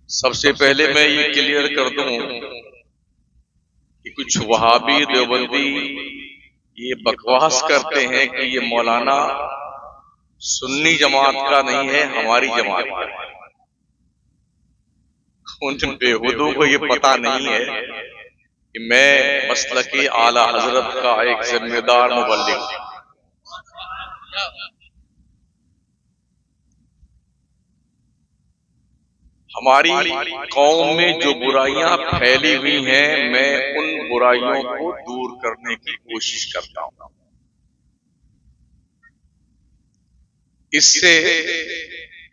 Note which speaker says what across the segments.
Speaker 1: सबसे पहले मैं ये क्लियर कर दूं कि कुछ वहाबी देवबंदी ये बकवास करते हैं कि ये मौलाना सुन्नी जमात का नहीं है, हमारी जमात का है। उन बेहुदों को ये पता नहीं है कि मैं मसलकी आला हजरत का एक जिम्मेदार मुबल्लिग हूं। हमारी कौम में जो बुराइयां फैली हुई हैं, मैं उन बुराइयों को दूर करने की कोशिश करता हूं। इससे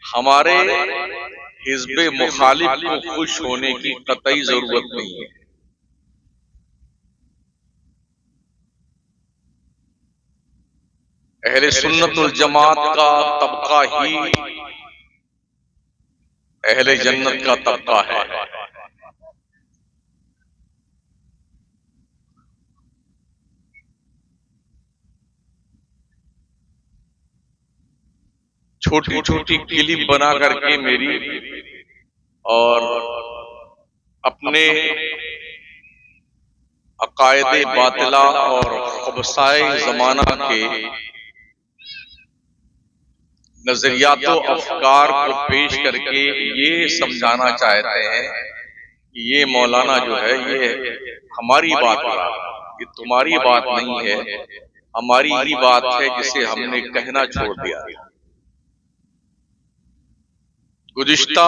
Speaker 1: हमारे हिज़्बे मुखालिफ को खुश होने की कतई जरूरत नहीं है। अहले सुन्नत वल जमात का तबका ही अहले जन्नत का तबका है। छोटी छोटी क्लिप बना करके मेरी और अपने अकायदे बातिला और खबसाए जमाना के नजरियातो अफकार को पेश करके ये समझाना चाहते हैं कि ये मौलाना जो है ये हमारी बात कर रहा है, ये तुम्हारी बात नहीं है, हमारी ही बात है जिसे हमने कहना छोड़ दिया। गुज़िश्ता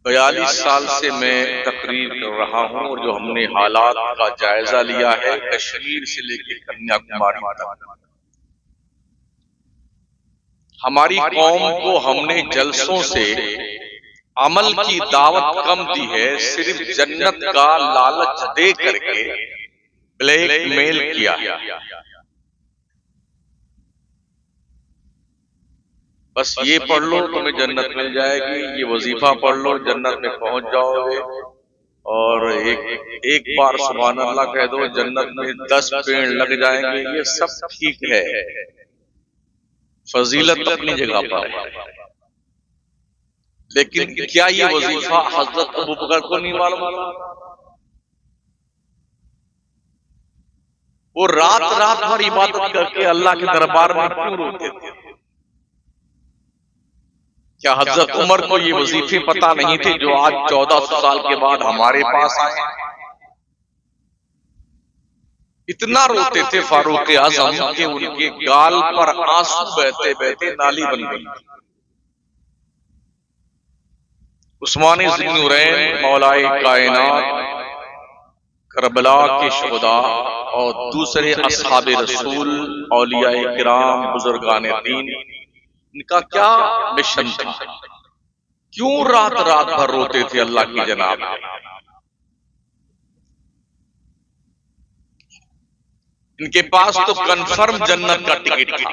Speaker 1: 42 साल से मैं तकरीर कर रहा हूं और जो हमने हालात का जायजा लिया है कश्मीर से लेकर कन्याकुमारी तक, हमारी कौम को हमने जलसों से अमल की दावत कम दी है, सिर्फ जन्नत का लालच दे करके ब्लैकमेल किया। बस ये पढ़ लो तुम्हें जन्नत मिल जाएगी, ये वजीफा पढ़ लो जन्नत में पहुंच जाओगे, और एक बार सुभान अल्लाह कह दो जन्नत में 10 पेड़ लग जाएंगे। ये सब ठीक है, फजीलत अपनी जगह पर है, लेकिन क्या ये वजीफा हजरत अबू बकर को नहीं मालूम? वो रात रात भर इबादत करके अल्लाह के दरबार में क्यों रोते थे? क्या हजरत उमर को ये वजीफे पता नहीं थे जो आज 1400 साल के बाद हमारे पास आए? इतना रोते थे फारूक आजम के उनके गाल पर आंसू बहते बहते नाली बन गई। उस्मान ज़ुन्नुरैन मौलाए कायनात, करबला के शुहदा और दूसरे असहाबे रसूल, औलियाए किराम, बुजुर्गाने दीन, इनका क्या मिशन था? क्यों रात रात भर रोते थे अल्लाह की जनाब? इनके पास तो कंफर्म जन्नत का टिकट था,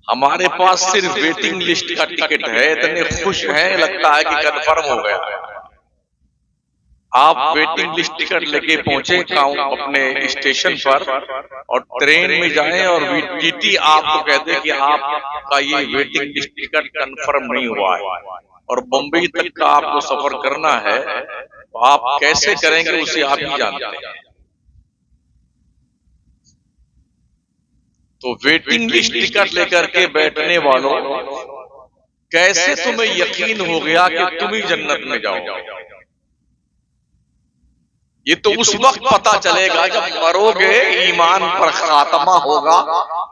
Speaker 1: हमारे पास सिर्फ वेटिंग लिस्ट का टिकट है। इतने खुश हैं लगता है कि कंफर्म हो गया। आप वेटिंग लिस्ट टिकट लेके पहुंचे अपने स्टेशन पर और ट्रेन में जाएं और टीटी आपको कहते कि आपका ये वेटिंग लिस्ट टिकट कंफर्म नहीं हुआ है और बंबई तक का आपको सफर करना है, तो आप कैसे करेंगे उसे आप ही जानते हैं। तो वेटिंग लिस्ट टिकट लेकर के बैठने वालों, कैसे तुम्हें यकीन हो गया कि तुम ही जन्नत में जाओगे? ये तो उस वक्त पता चलेगा जब मरोगे, ईमान पर खात्मा होगा,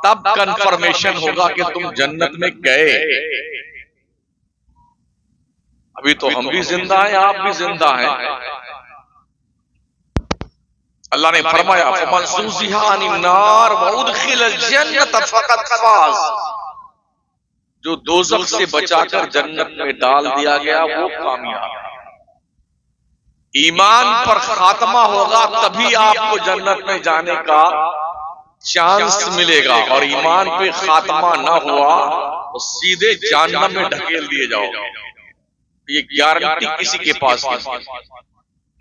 Speaker 1: तब कंफर्मेशन होगा कि तुम जन्नत में गए। अभी तो हम भी जिंदा हैं, आप भी जिंदा हैं। अल्लाह ने फरमाया फमन ज़ुज़िहा अनिन नार व उदखिलल जन्नत फ़क़द फ़ाज़, जो दोज़ख से बचाकर जन्नत में डाल दिया गया वो कामयाब। ईमान पर खात्मा होगा तभी आपको जन्नत में जाने का चांस मिलेगा, और ईमान पे खात्मा ना हुआ तो सीधे जहन्नम में ढकेल दिए जाओगे। ये गारंटी किसी के पास नहीं,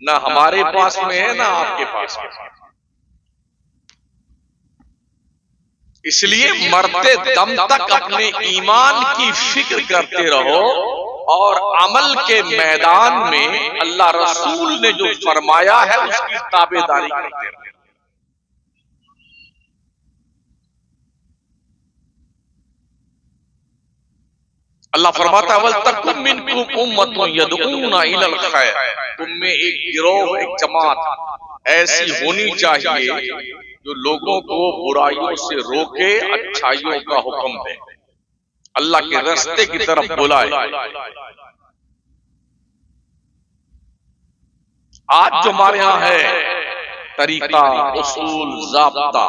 Speaker 1: ना हमारे पास में है ना आपके पास में। इसलिए मरते दम तक अपने ईमान की फिक्र करते रहो और अमल के मैदान में अल्लाह रसूल ने जो फरमाया है उसकी ताबेदारी करते रहो। अल्लाह फरमाता है वल तकुम मिनकुम उम्मतुन यदऊना इलल खैर, तुम में एक गिरोह, एक जमात ऐसी होनी चाहिए जो लोगों को बुराइयों से रोके, अच्छाइयों का हुक्म दे, अल्लाह के रास्ते की तरफ बुलाए। आज जो हमारे यहां है तरीका, उसूल, ज़ाब्ता,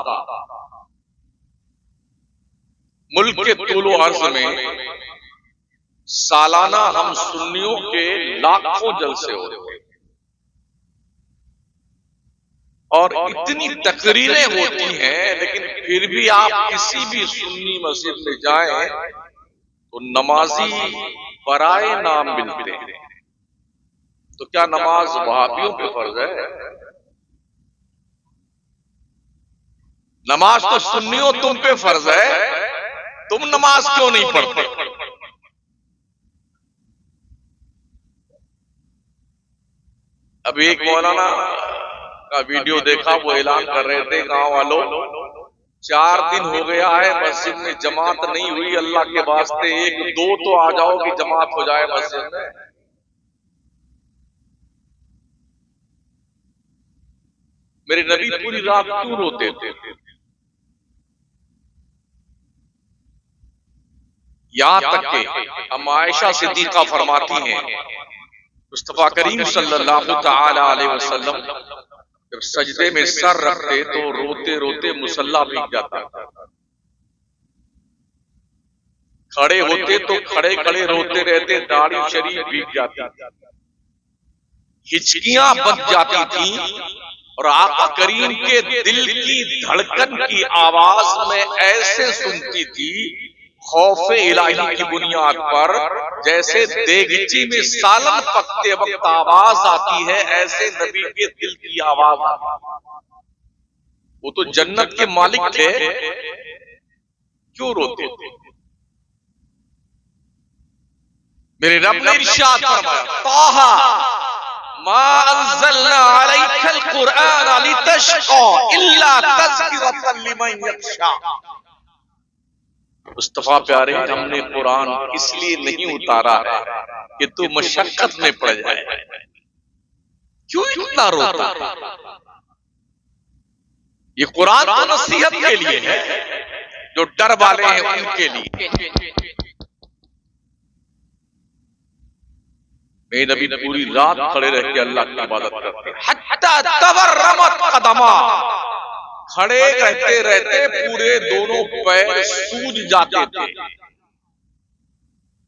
Speaker 1: मुल्क के तूलो अर्ज में सालाना हम सुन्नियों के लाखों जलसे होते हैं और इतनी तकरीरें होती हैं, लेकिन फिर भी आप किसी भी सुन्नी मस्जिद में जाएं तो नमाजी बराए नाम मिलते हैं। तो क्या नमाज वहाबियों पे फर्ज है? नमाज तो सुन्नियों तुम पे फर्ज है, तुम नमाज क्यों नहीं पढ़ते? अब एक मौलाना का वीडियो देखा, वो ऐलान कर रहे थे गांव वालों 4 दिन हो गया है मस्जिद में जमात नहीं हुई, अल्लाह के वास्ते एक दो तो आ जाओ कि जमात हो जाए मस्जिद में। मेरे नबी पूरी रात क्यों रोते थे? यहां तक के हम आयशा सिद्दीका फरमाती हैं मुस्तफा करीम सल्लल्लाहु तआला अलैहि वसल्लम जब सजदे में सर रखते तो रोते रोते मुसल्ला भीग जाता, खड़े होते तो खड़े खड़े रोते रहते, दाढ़ी शरीफ भीग जाती, हिचकियां बच जाती थी और आका करीम के दिल की धड़कन की आवाज में ऐसे सुनती थी खौफे इलाही की बुनियाद पर, जैसे देगची में सालन पकते वक्त आवाज आती है, ऐसे नबी के दिल की आवाज आती। वो तो जन्नत के मालिक थे, क्यों रोते थे? मेरे रब ने इरशाद फरमाया ताहा मा अंज़लना अलैकल कुरआन लितशक़ा इल्ला तज़किरतन लिमन यख्शा। मुस्तफा प्यारे, हमने कुरान इसलिए नहीं उतारा है कि तू मशक्कत में पड़ जाए। क्यों इतना रोता? ये कुरान तो नसीहत के लिए है, जो डर वाले हैं उनके लिए। मेरे नबी पूरी रात खड़े रह के अल्लाह की इबादत करते, हत्ता तवर्रमत कदमा, खड़े रहते रहते पूरे दोनों पैर सूज जाते थे।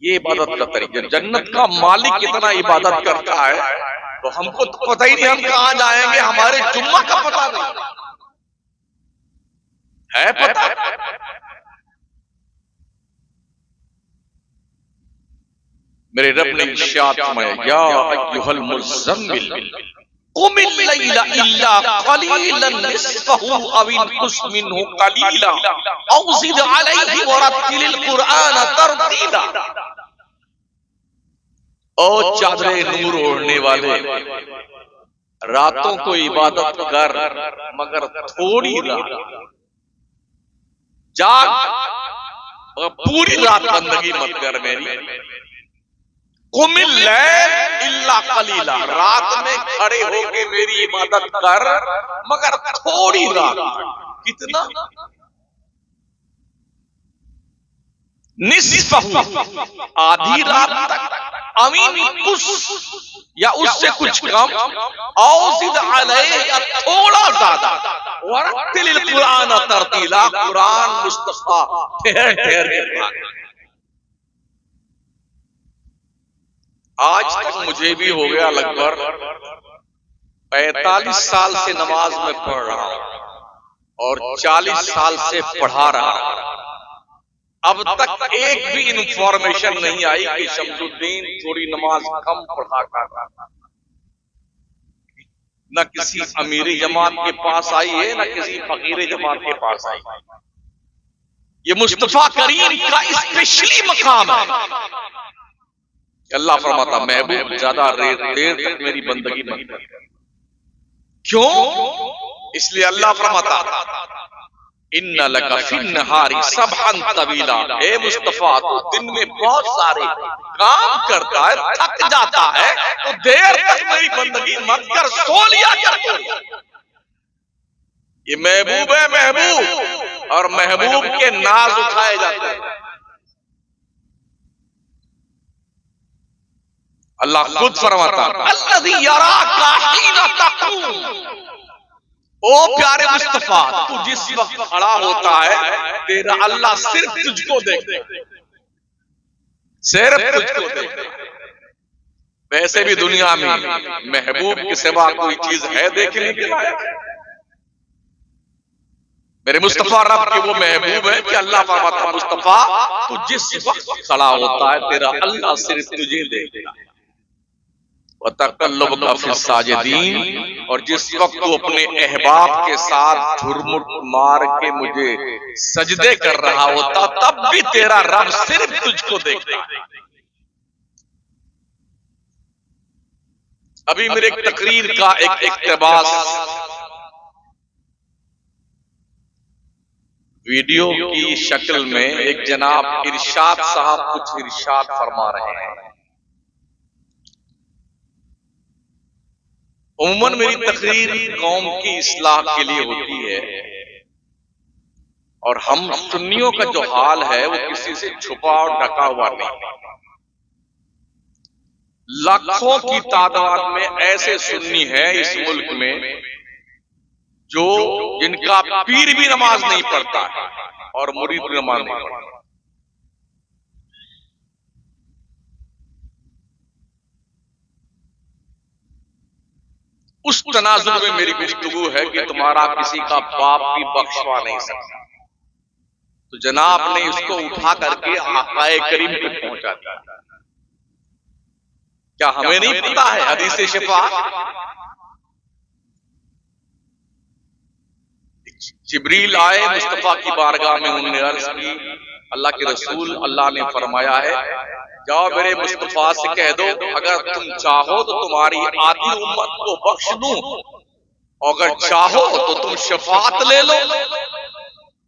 Speaker 1: ये इबादत का तरीका। जन्नत का मालिक इतना इबादत करता है तो हमको तो पता ही नहीं हम कहां जाएंगे, हमारे जुम्मा का पता नहीं है। पता मेरे रब ने इरशाद फरमाया या अय्युहल मुज़म्मिल कुमिल लैला इल्ला कलीलन निस्फहु अव इंकुस मिनहु कलीला औ ज़िद अलैहि वरत्तिलिल कुरआन तरतीला। ओ चादरे नूर ओढ़ने वाले, रातों को इबादत कर मगर थोड़ी रात जाग, पूरी रात बंदगी मत कर मेरी। कुमिल लैल इल्ला कलीला, रात में खड़े होके मेरी इबादत कर मगर थोड़ी रात। कितना? निस्फहु, आधी रात तक, अमीन कुछ या उससे कुछ कम, औज़िद अलैहि या थोड़ा ज्यादा, वरत्तिलिल कुरआन तरतीला, कुरान मुस्तफा ठहर ठहर के पढ़ा। आज तक मुझे भी हो गया लगभग 45 साल से नमाज में पढ़ रहा हूं और 40 साल से पढ़ा रहा हूं। अब तक एक भी इंफॉर्मेशन नहीं आई कि शमसुद्दीन थोड़ी नमाज कम पढ़ा कर, न किसी अमीरी जमात के पास आई है न किसी फकीर जमात के पास आई। ये मुस्तफा करीम का स्पेशली मकाम है। अल्लाह फरमाता महबूब ज्यादा देर तक मेरी बंदगी मत कर। क्यों? इसलिए अल्लाह फरमाता इन्ना लका फिन नहारी सबहन तवीला, ए मुस्तफा तो दिन में बहुत सारे काम करता है, थक जाता है, तो देर तक मेरी बंदगी मत कर, सो लिया कर। ये महबूब है, महबूब, और महबूब के नाज उठाए जाते हैं। अल्लाह खुद फरमाता अल्लज़ी यराका हीना तक़ूम, ओ प्यारे मुस्तफा तू जिस वक्त खड़ा होता है तेरा अल्लाह सिर्फ तुझको देखता है, सिर्फ तुझको देखता है। वैसे भी दुनिया में महबूब के सिवा कोई चीज है देखने के लायक? मेरे मुस्तफा रब के वो महबूब है कि अल्लाह फरमाता मुस्तफा तू जिस वक्त खड़ा होता है तेरा अल्लाह सिर्फ तुझे देखता है। वतक़ल्लुबका फ़िस्साजिदीन, और जिस वक्त तू अपने अहबाब के साथ झुरमुट मार के मुझे सजदे कर रहा होता तब भी तेरा रब सिर्फ तुझको देखता है। अभी मेरे एक तकरीर का एक इक़्तिबास वीडियो की शक्ल में एक जनाब इरशाद साहब कुछ इरशाद फरमा रहे हैं। उम्मन मेरी तकरीर कौम की इस्लाह के लिए होती है, और हम सुन्नियों का जो हाल है वो किसी से छुपा और ढका हुआ नहीं। लाखों की तादाद में ऐसे सुन्नी हैं इस मुल्क में जो जिनका पीर भी नमाज नहीं पढ़ता है और मुरीद भी नमाज नहीं पढ़ता। उस तनाजुर में मेरी गुफ्तगू है कि तुम्हारा किसी का पाप भी बख्शवा नहीं सकता। तो जनाब ने इसको उठा करके आकाए करीम पे पहुंचा दिया। क्या हमें नहीं पता है हदीस शिफा? जिब्रील आए मुस्तफा की बारगाह में, उन्होंने अर्ज की अल्लाह के रसूल, अल्लाह ने फरमाया है जाओ मेरे मुस्तफा से कह दो अगर तुम चाहो तो तुम्हारी आधी उम्मत को बख्श दूं, अगर चाहो तो तुम शफात ले लो।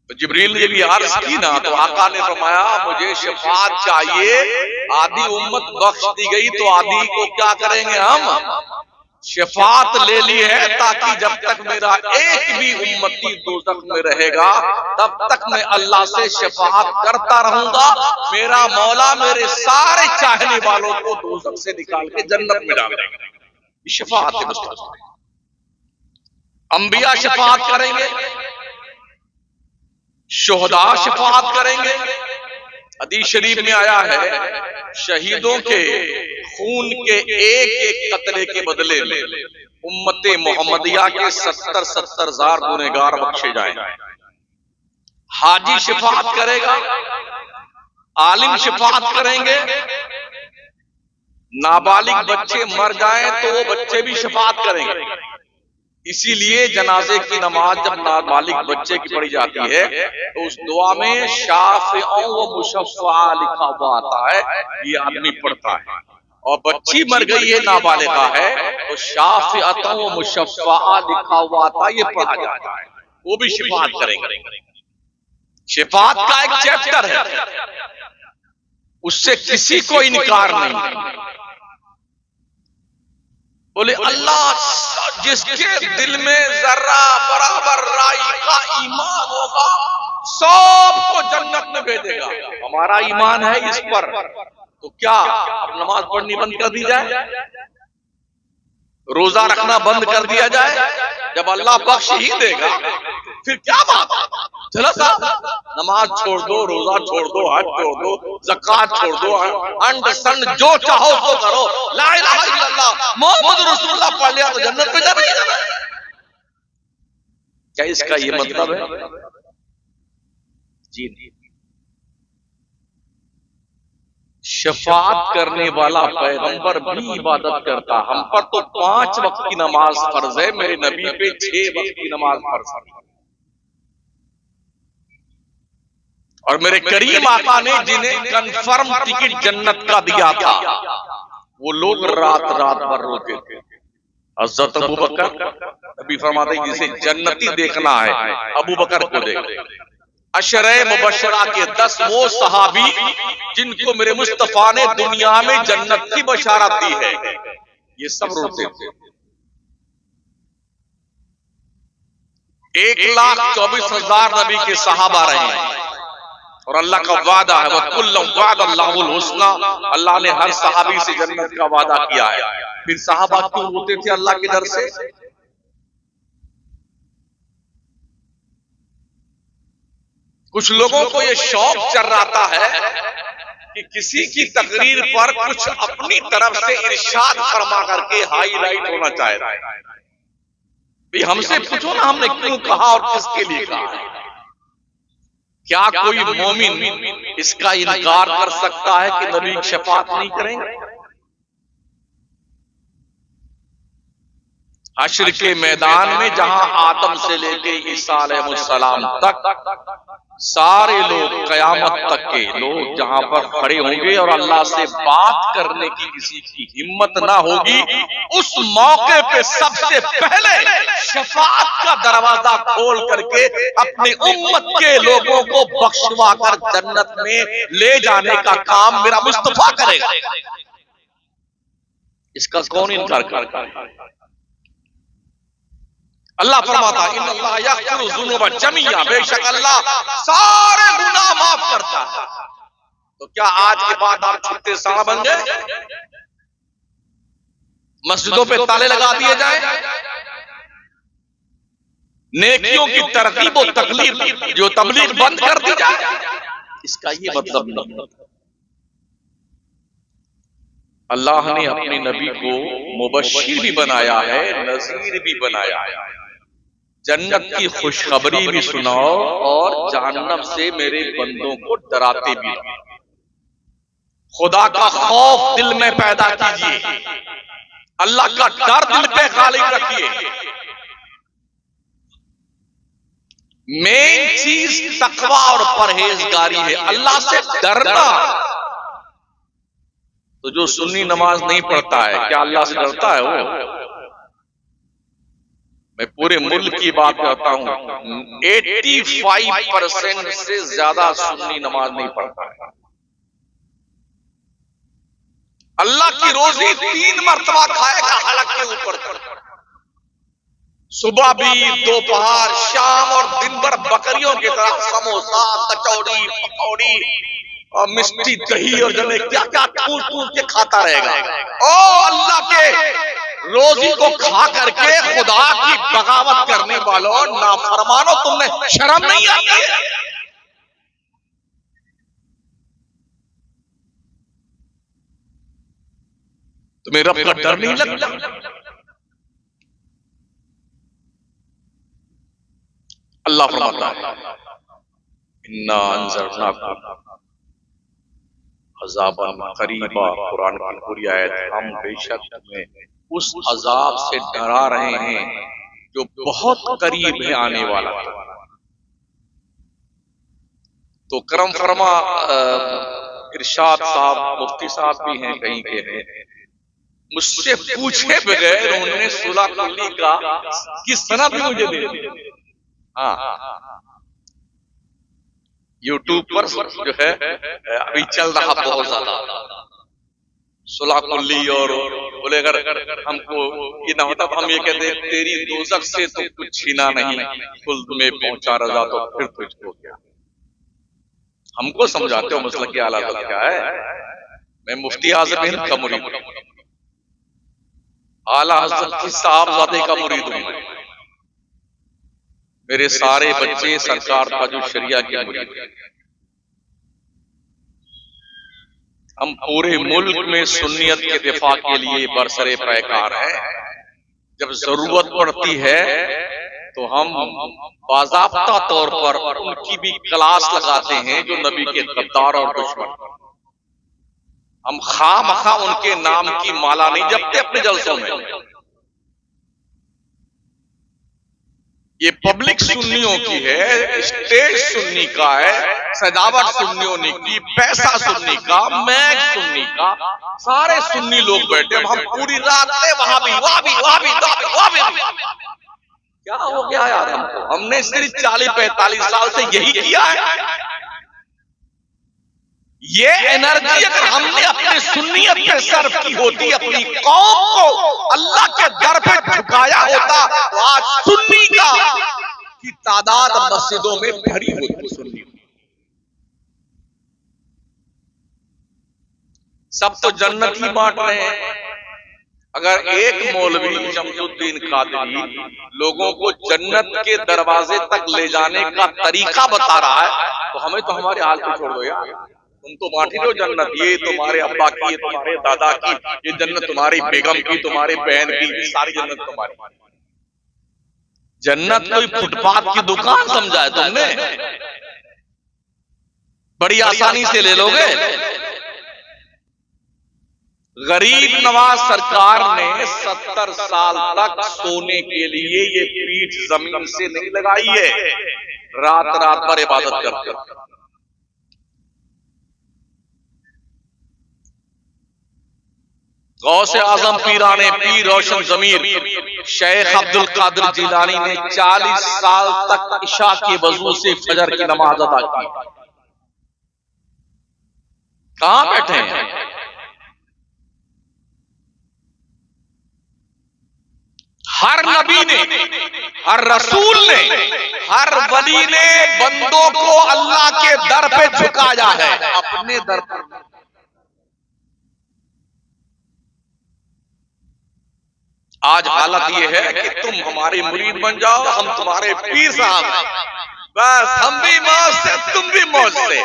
Speaker 1: तो जिब्रील ने भी अर्ज की ना तो आका ने फरमाया मुझे शफात चाहिए, आधी उम्मत बख्श दी गई तो आधी को क्या करेंगे हम? शफात ले ली है, ताकि जब तक मेरा एक भी उम्मती दोज़ख में रहेगा तब तक मैं अल्लाह से शफात करता रहूंगा। मेरा मौला मेरे सारे चाहने वालों को दोज़ख से निकाल के जन्नत में डाल देगा। शफात है मुस्तफा। अंबिया शफात करेंगे, शुहदा शफात करेंगे। हदीस शरीफ में आया है शहीदों के खून के एक एक कतरे के बदले में उम्मते मोहम्मदिया के 70,000 गुनहगार बख्शे जाएंगे। हाजी शफात करेगा, आलिम शफात करेंगे, नाबालिग बच्चे मर जाएं तो वो बच्चे भी शफात करेंगे। इसीलिए जनाजे की नमाज जब नाबालिग बच्चे की पढ़ी जाती है तो उस दुआ में शाफ़िअ व मुशफ़्फ़ा लिखा हुआ आता है, ये आदमी पढ़ता है। और बच्ची मर गई है, नाबालिगा है, तो शाफ़िअत व मुशफ़्फ़ा लिखा हुआ आता है, ये पढ़ा जाता है। वो भी शिफात करेंगे। शिफात का एक चैप्टर है, उससे किसी को इनकार नहीं। बोले अल्लाह जिसके दिल में जर्रा बराबर राई का ईमान होगा सबको जन्नत में भेजेगा। हमारा ईमान है इस पर, तो क्या अब नमाज पढ़नी बंद कर दी जाए? रोजा रखना बंद कर दिया जाए? जब अल्लाह बख्श ही देगा फिर क्या बात? चलो साहब नमाज छोड़ दो, रोजा छोड़ दो, हज छोड़ दो, ज़कात छोड़ दो, अंड संड जो चाहो वो करो, ला इलाहा इल्लल्लाह मोहम्मद रसूलुल्लाह पढ़ लिया तो जन्नत में जाना। क्या इसका ये मतलब है? जी नहीं। शफात करने वाला पैगंबर भी इबादत करता। हम पर तो 5 वक्त की नमाज फर्ज है, मेरे नबी पे 6 वक्त की नमाज फर्ज है। और मेरे करीम आका ने जिन्हें कंफर्म टिकट जन्नत का दिया था, वो लोग रात रात भर रोते थे। हज़रत अबू बकर, नबी फरमाते जिसे जन्नती देखना है अबू बकर को देख। अशरे मुबशरा के 10 वो सहाबी जिनको मेरे मुस्तफा ने दुनिया में जन्नत की बशारत दी है, ये सब रोते थे। 1,24,000 नबी के सहाबा रहे हैं और अल्लाह का वादा है, वकुल्लुम वादल्लाहुल हुस्ना, अल्लाह ने हर सहाबी से जन्नत का वादा किया है। फिर सहाबा क्यों रोते थे अल्लाह के डर से? कुछ लोगों को यह शौक चढ़ रहा है कि किसी की तकरीर पर कुछ अपनी तरफ से इरशाद फरमा करके हाईलाइट होना चाह रहा है। भाई हमसे पूछो ना, हमने क्यों कहा और किसके लिए कहा? क्या कोई मोमिन इसका इनकार कर सकता है कि नबी शफाअत नहीं करेंगे? हश्र के मैदान में जहां आदम से लेके ईसा अलैहिस्सलाम तक सारे लोग, कयामत तक के लोग जहां पर खड़े होंगे और अल्लाह से बात करने की किसी की हिम्मत ना होगी, उस मौके पे सबसे पहले शफाअत का दरवाजा खोल करके अपने उम्मत के लोगों को बख्शवा कर जन्नत में ले जाने का काम मेरा मुस्तफा करेगा। इसका कौन इनकार करेगा? अल्लाह फरमाता इन्नल्लाह यग़फ़िरु ज़ुनूबा जमीआ, बेशक अल्लाह सारे गुनाह माफ करता है। तो क्या आज के बाद आप छुट्टे सांड बन गए? मस्जिदों पे ताले लगा दिए जाए, नेकियों की तरगीब और तकलीफ जो तबलीग बंद कर दी जाए? इसका ये मतलब नहीं। अल्लाह ने अपने नबी को मुबश्शिर भी बनाया है, नज़ीर भी बनाया है। जन्नत की खुशखबरी भी सुनाओ और जहन्नम से मेरे बंदों को डराते भी रहो। खुदा का खौफ दिल में पैदा कीजिए, अल्लाह का डर दिल पे गालिब रखिए। मेन चीज तकवा और परहेजगारी है, अल्लाह से डरना। तो जो सुन्नी नमाज नहीं पढ़ता है, क्या अल्लाह से डरता है वो? मैं पूरे मुल्क की बात करता हूं, 85% से ज्यादा सुन्नी नमाज नहीं पढ़ता है। अल्लाह की रोजी 3 मरतबा खाएगा हलक के ऊपर, सुबह भी, दोपहर, शाम और दिन भर बकरियों की तरह समोसा, कचौड़ी, पकौड़ी और मिष्टी, दही और जमे क्या क्या ठूस के खाता रहेगा। ओ अल्लाह के रोजी को खा करके खुदा की बगावत करने वालों, नाफरमानो, तुमने शर्म नहीं आती है? तुम्हें रब का डर नहीं लगता? अल्लाह फरमाता है इन्ना अंज़लनाहु अज़ाबन क़रीबा, कुरान की पूरी आयत, हम बेशक तुम्हें उस अजाब से डरा रहे हैं जो बहुत करीब है आने वाला। तो करम फरमा इरशाद साहब, मुफ्ती साहब भी हैं कहीं के हैं, मुझसे पूछे बगैर उन्होंने सुलह कुल्ली का की सनद भी मुझे दे दी। हाँ, यूट्यूब पर जो है अभी चल रहा बहुत ज्यादा सुलह कुल्ली, और बोले अगर हमको ये ना होता तो हम ये कहते तेरी दोज़ख से तो कुछ छीना नहीं, खुल्द में पहुंचा रजा तो फिर तुझको क्या। हमको समझाते हो मसला की आला क्या है? मैं मुफ्ती आज़म हिंद का मुरीद हूं, आला हज़रत की साहबजादे का मुरीद हूं। मेरे सारे बच्चे सरकार का जो शरिया के मुरीद हैं। हम पूरे मुल्क में सुन्नियत के दिफा के लिए बरसरे पैकार हैं। जब जरूरत पड़ती है तो हम बाज़ाब्ता तौर पर उनकी भी क्लास लगाते हैं जो नबी के गद्दार और दुश्मन। हम खामखा उनके नाम की माला नहीं जपते अपने जलसों में। ये पब्लिक सुन्नियों की है, स्टेज सुन्नी का है, सजावट सुन्नियों ने की, पैसा सुन्नी का, मैच सुन्नी का, सारे सुन्नी लोग बैठे। अब हम पूरी रात वहां भी क्या हो गया यार हमको? हमने सिर्फ 40-45 साल से यही किया है। ये एनर्जी अगर हमने अपने सुन्नियत पे सर्व की होती, अपनी कौम को अल्लाह के दर पे झुकाया होता, तो आज सुन्नी का की तादाद मस्जिदों में भरी होती। सुन्नी सब तो जन्नत ही बांट रहे हैं। अगर एक मौलवी शमसुद्दीन कादरी लोगों को जन्नत के दरवाजे तक ले जाने का तरीका बता रहा है, तो हमें तो हमारे हाल पे छोड़ दो यार। तुम तो बांटी दो जन्नत, ये तुम्हारे अब्बा की, ये तुम्हारे दादा की, ये जन्नत तुम्हारी बेगम की, तुम्हारी बहन की, सारी जन्नत तुम्हारी। जन्नत कोई फुटपाथ की दुकान समझा है तुमने? बड़ी आसानी से ले लोगे। गरीब नवाज सरकार ने 70 साल तक सोने के लिए ये पीठ जमीन से नहीं लगाई है, रात रात भर इबादत करते। गौसे आजम पीराने पीर रोशन जमीर शेख अब्दुल कादिर जिलानी ने 40 साल तक इशा के वजू से फजर की नमाज अदा की। कहां बैठे हैं? हर नबी ने, हर रसूल ने, हर वली ने बंदों को अल्लाह के दर पे झुकाया है, अपने दर पर। आज हालत यह है कि तुम हमारे मुरीद बन जाओ, हम तुम्हारे पीर साहब हैं, बस हम भी मौज से तुम भी मौज से।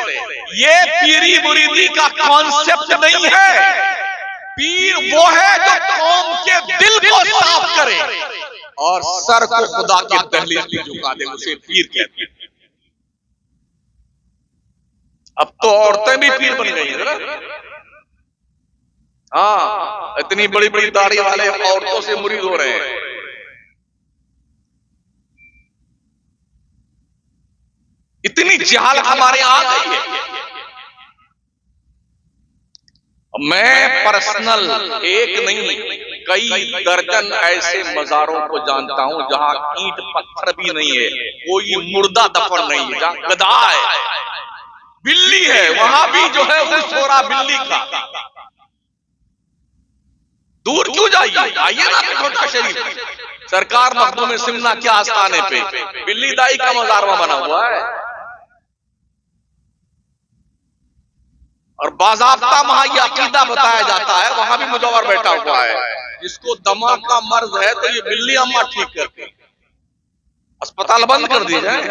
Speaker 1: ये पीरी मुरीदी का कॉन्सेप्ट नहीं है। पीर वो है जो कौम के दिल को साफ करे और सर को खुदा के दहलीज पे झुका दे, उसे पीर कहते हैं। अब तो औरतें भी पीर बन गई है ना। हाँ, इतनी बड़ी बड़ी दाढ़ी वाले औरतों से मुरीद हो रहे हैं। इतनी जहालत हमारे यहां आ गई है। मैं पर्सनल एक नहीं कई दर्जन ऐसे मजारों को जानता हूं जहां ईंट पत्थर भी नहीं है, कोई मुर्दा दफन नहीं है, जहां गधा है, बिल्ली है, वहां भी जो है वो सोरा बिल्ली का। दूर क्यों जाइए, आइए ना छोटा शरीफ सरकार मखदूम सिमना के आस्थाने पे बिल्ली दाई का मजार बना हुआ है और बाज़ाब्ता वहां यह अकीदा बताया जाता है, वहां भी मुजव्वर बैठा हुआ है, जिसको दमा का मर्ज है तो ये बिल्ली अम्मा ठीक करके अस्पताल बंद कर दिए जाए।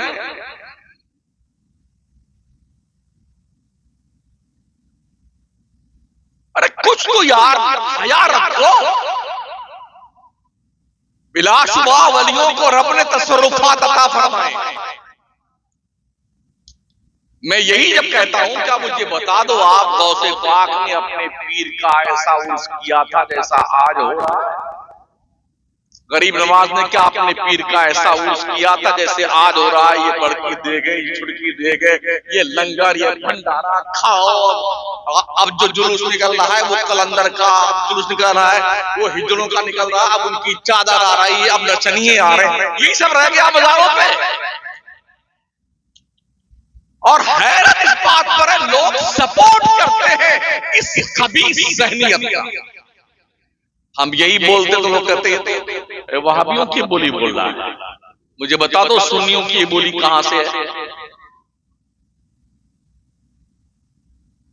Speaker 1: अरे कुछ तो यार हया रखो। बिलाशुबा वलियों को रब ने तसर्रुफात अता फरमाए। मैं यही जब कहता हूं क्या मुझे बता दो आप, गौसे पाक ने अपने पीर का ऐसा उर्स किया था जैसा आज हो रहा है? गरीब नवाज ने क्या अपने पीर का ऐसा उर्स किया था जैसे आज हो रहा है? ये बड़की दे गए, ये छुड़की दे गए, ये लंगर, ये भंडारा खाओ। अब जो जुलूस निकल रहा है वो कलंदर का जुलूस निकल रहा है, वो हिजड़ों का निकल रहा है, अब उनकी चादर आ रही है, अब नचनिए आ रहे हैं, यही सब रह गया बाजारों पे। और हैरत इस बात पर है, लोग सपोर्ट करते हैं इस खबीस ज़हनियत का। हम यही बोलते तो लोग कहते हैं वहाबियों की बोली बोल रहा है। मुझे बता दो सुन्नियों की ये बोली कहां से है?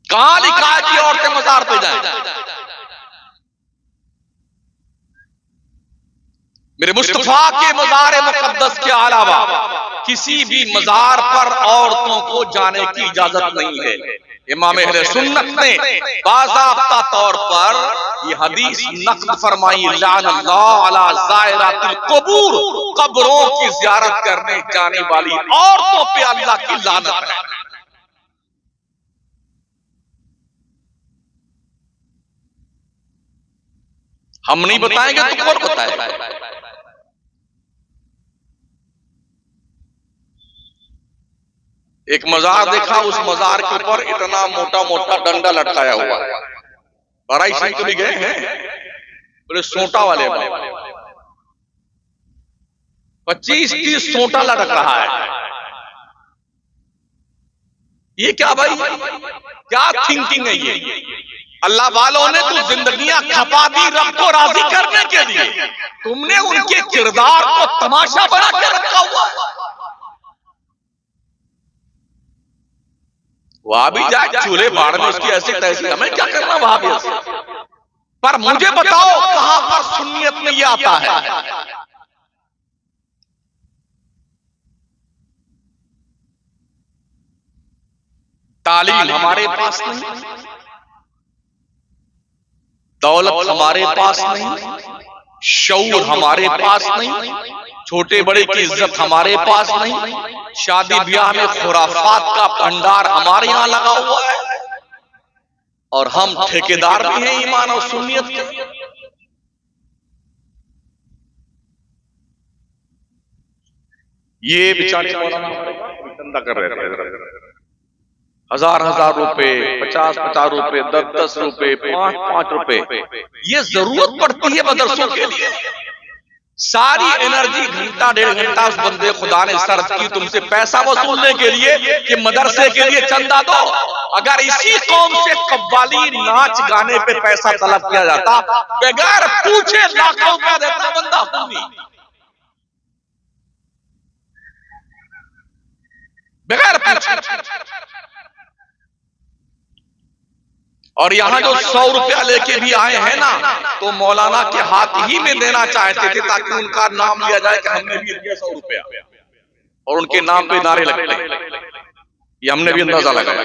Speaker 1: कहां लिखा है कि औरतें मजार पे जाएं? मेरे मुस्तफा के मजार मुकद्दस के अलावा किसी भी मजार पर औरतों को जाने की इजाजत नहीं है। इमाम अहले सुन्नत ने बाज़ाब्ता तौर पर ये हदीस नक़्ल फरमाई, लानल्लाहु अला ज़ायरातिल क़ुबूर, कब्रों की ज़ियारत करने जाने वाली औरतों पे अल्लाह की लानत है। हम नहीं बताएंगे तो कौन बताएगा? एक मजार देखा, उस मजार के ऊपर इतना मोटा मोटा डंडा लटकाया हुआ है। बराई सिंह तो भी गए हैं, बोले सोटा वाले 25-30 सोटा लटक रहा है। ये क्या भाई, क्या थिंकिंग है ये? अल्लाह वालों ने तो जिंदगियां खपा दी रब को राजी करने के लिए, तुमने उनके किरदार को तमाशा बना के रखा हुआ है। वहां भी जाए चूल्हे बाढ़ में उसकी ऐसी तैसी, हमें क्या करना वहां भी ऐसे। पर मुझे बताओ कहां पर सुन्नियत में ये आता है? तालीम हमारे पास नहीं, दौलत हमारे पास नहीं, शऊर हमारे पास नहीं, छोटे बड़े की इज्जत हमारे पास नहीं, शादी ब्याह में खुराफात का भंडार हमारे यहां लगा हुआ है, और हम ठेकेदार भी हैं ईमान और सुन्नियत के। ये बेचारे धंधा कर रहे थे, हजार रुपए, 50 रुपए, 10 रुपए, 5 रुपए, ये जरूरत पड़ती है मदरसों के लिए। सारी एनर्जी घंटा 1.5 घंटा उस बंदे खुदा ने सर्फ की तुमसे पैसा वसूलने के लिए कि मदरसे के लिए चंदा दो। अगर इसी कौम से कव्वाली नाच गाने पे पैसा तलब किया जाता, बगैर पूछे लाखों रुपया देता बंदा खूनी, बगैर पूछे। और यहाँ जो 100 रुपया लेके भी आए हैं ना, तो मौलाना के हाथ ही में देना चाहते थे ताकि उनका नाम लिया जाए कि हमने भी दिया 100 रुपया, और उनके नाम पे नारे लगते। ये हमने भी अंदाजा लगाया।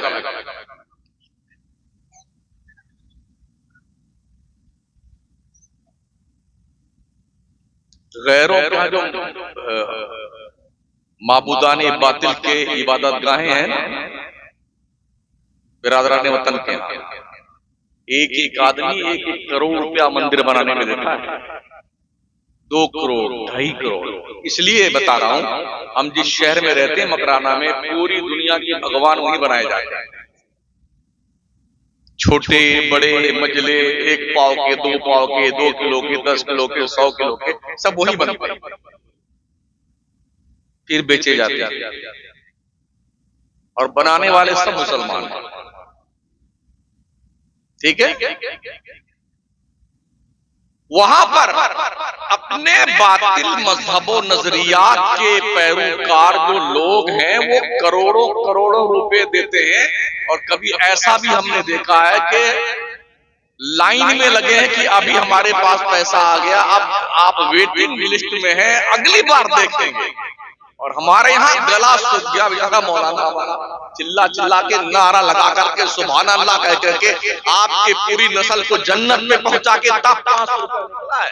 Speaker 1: गैरों का जो माबूदाने बातिल के इबादत गाहें हैं, बिरादरान वतन के एक आदमी 1 करोड़ रुपया मंदिर बनाने में देता है, 2 करोड़ 2.5 करोड़। इसलिए बता रहा हूं, हम जिस शहर में रहते हैं मकराना में, पूरी दुनिया के भगवान वहीं बनाए जाते हैं। छोटे बड़े मजले, 1 पाव के, 2 पाव के, 2 किलो के, 10 किलो के, 100 किलो के, सब वही बनते हैं, फिर बेचे जाते हैं। और बनाने वाले सब मुसलमान हैं, ठीक है। वहां पर अपने बातिल मजहबो नजरियात के पैरोकार जो लोग हैं वो करोड़ों करोड़ों रुपए देते हैं। और कभी ऐसा भी हमने देखा है कि लाइन में लगे हैं कि अभी हमारे पास पैसा आ गया, अब आप वेटिंग लिस्ट में हैं, अगली बार देखेंगे। और हमारे यहाँ गला सूख गया बेचारा मौलाना हमारा, चिल्ला चिल्ला के नारा लगा करके सुभान अल्लाह कह करके आपकी पूरी नस्ल को जन्नत में पहुंचा के तब 500 रुपए मिला है।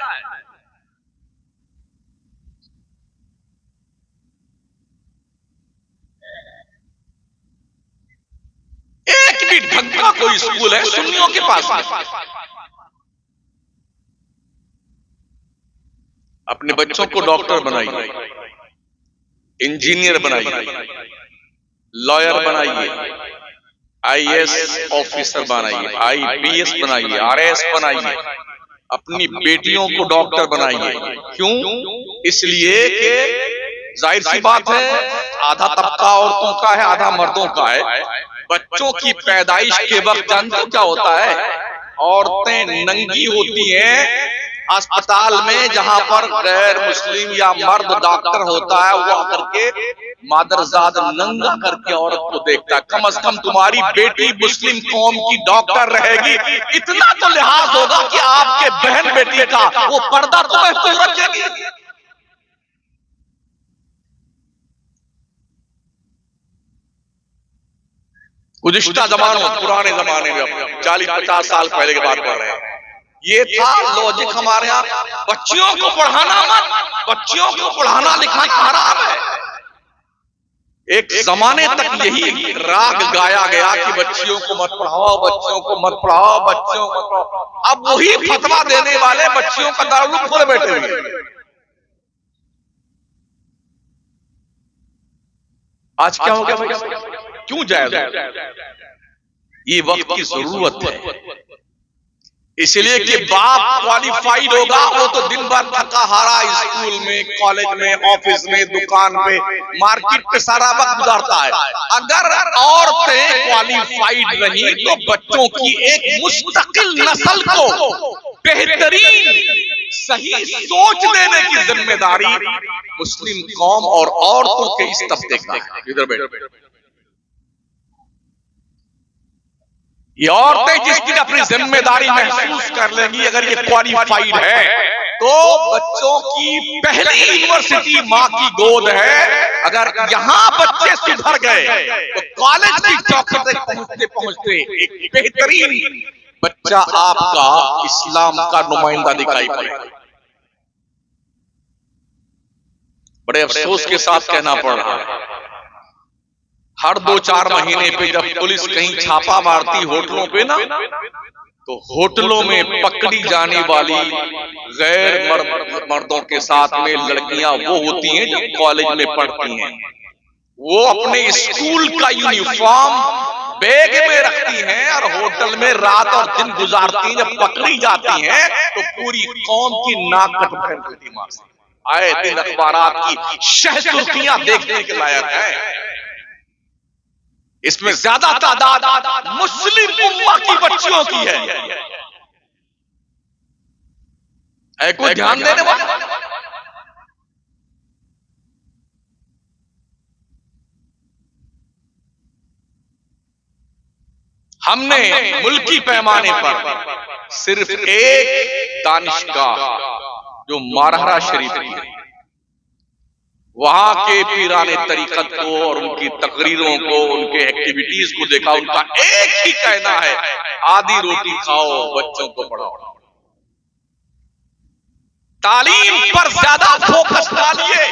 Speaker 1: एक भी ढंग का कोई स्कूल है सुन्नियों के पास में? अपने बच्चों को डॉक्टर बनाइए, इंजीनियर बनाइए, लॉयर बनाइए, IAS ऑफिसर बनाइए, IPS बनाइए, RS बनाइए, अपनी बेटियों को डॉक्टर बनाइए। क्यों? इसलिए कि जाहिर सी बात है, आधा तबका औरतों का है, आधा मर्दों का है। बच्चों की पैदाइश के वक्त जानते क्या होता है? औरतें नंगी होती हैं अस्पताल में, जहां पर गैर मुस्लिम या मर्द डॉक्टर होता है, वो आकर के मादरजाद नंगा करके औरत को देखता है। कम से कम तुम्हारी बेटी मुस्लिम कौम की डॉक्टर रहेगी, इतना तो लिहाज होगा कि आपके बहन बेटी का वो पर्दा तो महफूज रखेगी। गुज़िश्ता जमानों, पुराने जमाने में 40-50 साल पहले की बात कर रहे हैं, ये था लॉजिक हमारे यहाँ। बच्चियों को पढ़ाना मत, बच्चियों को पढ़ाना लिखाना हराम है। एक जमाने तक यही राग गाया गया कि बच्चियों को मत पढ़ाओ, बच्चियों को मत पढ़ाओ, बच्चियों को मत पढ़ाओ। अब वही फतवा देने वाले बच्चियों का दारुल खोले बैठे हुए। आज क्या हो गया? क्यों जायज हो? ये वक्त की जरूरत है, इसलिए कि बाप क्वालिफाइड होगा, वो तो दिन भर थका हारा स्कूल में, कॉलेज में, ऑफिस में, दुकान पे, मार्केट पे सारा वक्त गुजारता है। अगर औरतें क्वालिफाइड रही तो बच्चों की एक मुस्तकिल नस्ल को बेहतरीन सही सोच देने की जिम्मेदारी मुस्लिम कौम और औरतों के इस तबके का है। इधर बैठ, ये औरतें जिसकी अपनी जिम्मेदारी महसूस कर लेंगी, अगर ये क्वालिफाइड है तो बच्चों की पहली यूनिवर्सिटी माँ की गोद है। अगर यहाँ बच्चे सुधर गए तो कॉलेज की चौखट तक पहुंचते पहुंचते एक बेहतरीन बच्चा आपका इस्लाम का नुमाइंदा दिखाई पड़ेगा। बड़े अफसोस के साथ कहना पड़ रहा है, हर 2-4 महीने पे जब पुलिस कहीं छापा मारती होटलों पे ना, तो होटलों में पकड़ी जाने वाली गैर मर्दों के साथ में लड़कियां वो होती हैं जो कॉलेज में पढ़ती हैं। वो अपने स्कूल का यूनिफॉर्म बैग में रखती हैं और होटल में रात और दिन गुजारती हैं। जब पकड़ी जाती हैं तो पूरी कौम की नाक कट फैलती मार से। आए दिन अखबारात की शहसुर्खियां देखने के लायक है। इसमें ज्यादा तादाद मुस्लिम उम्मा की बच्चियों की है कोई ध्यान देने वाला? हमने मुल्की पैमाने पर सिर्फ एक दानिशगाह जो मारहरा शरीफ की है, वहां के पीराने तरीकत को और उनकी तकरीरों को, उनके एक्टिविटीज को देखा। उनका एक ही कहना है, आधी रोटी खाओ, बच्चों को पढ़ाओ। तालीम पर ज्यादा फोकस डालिए,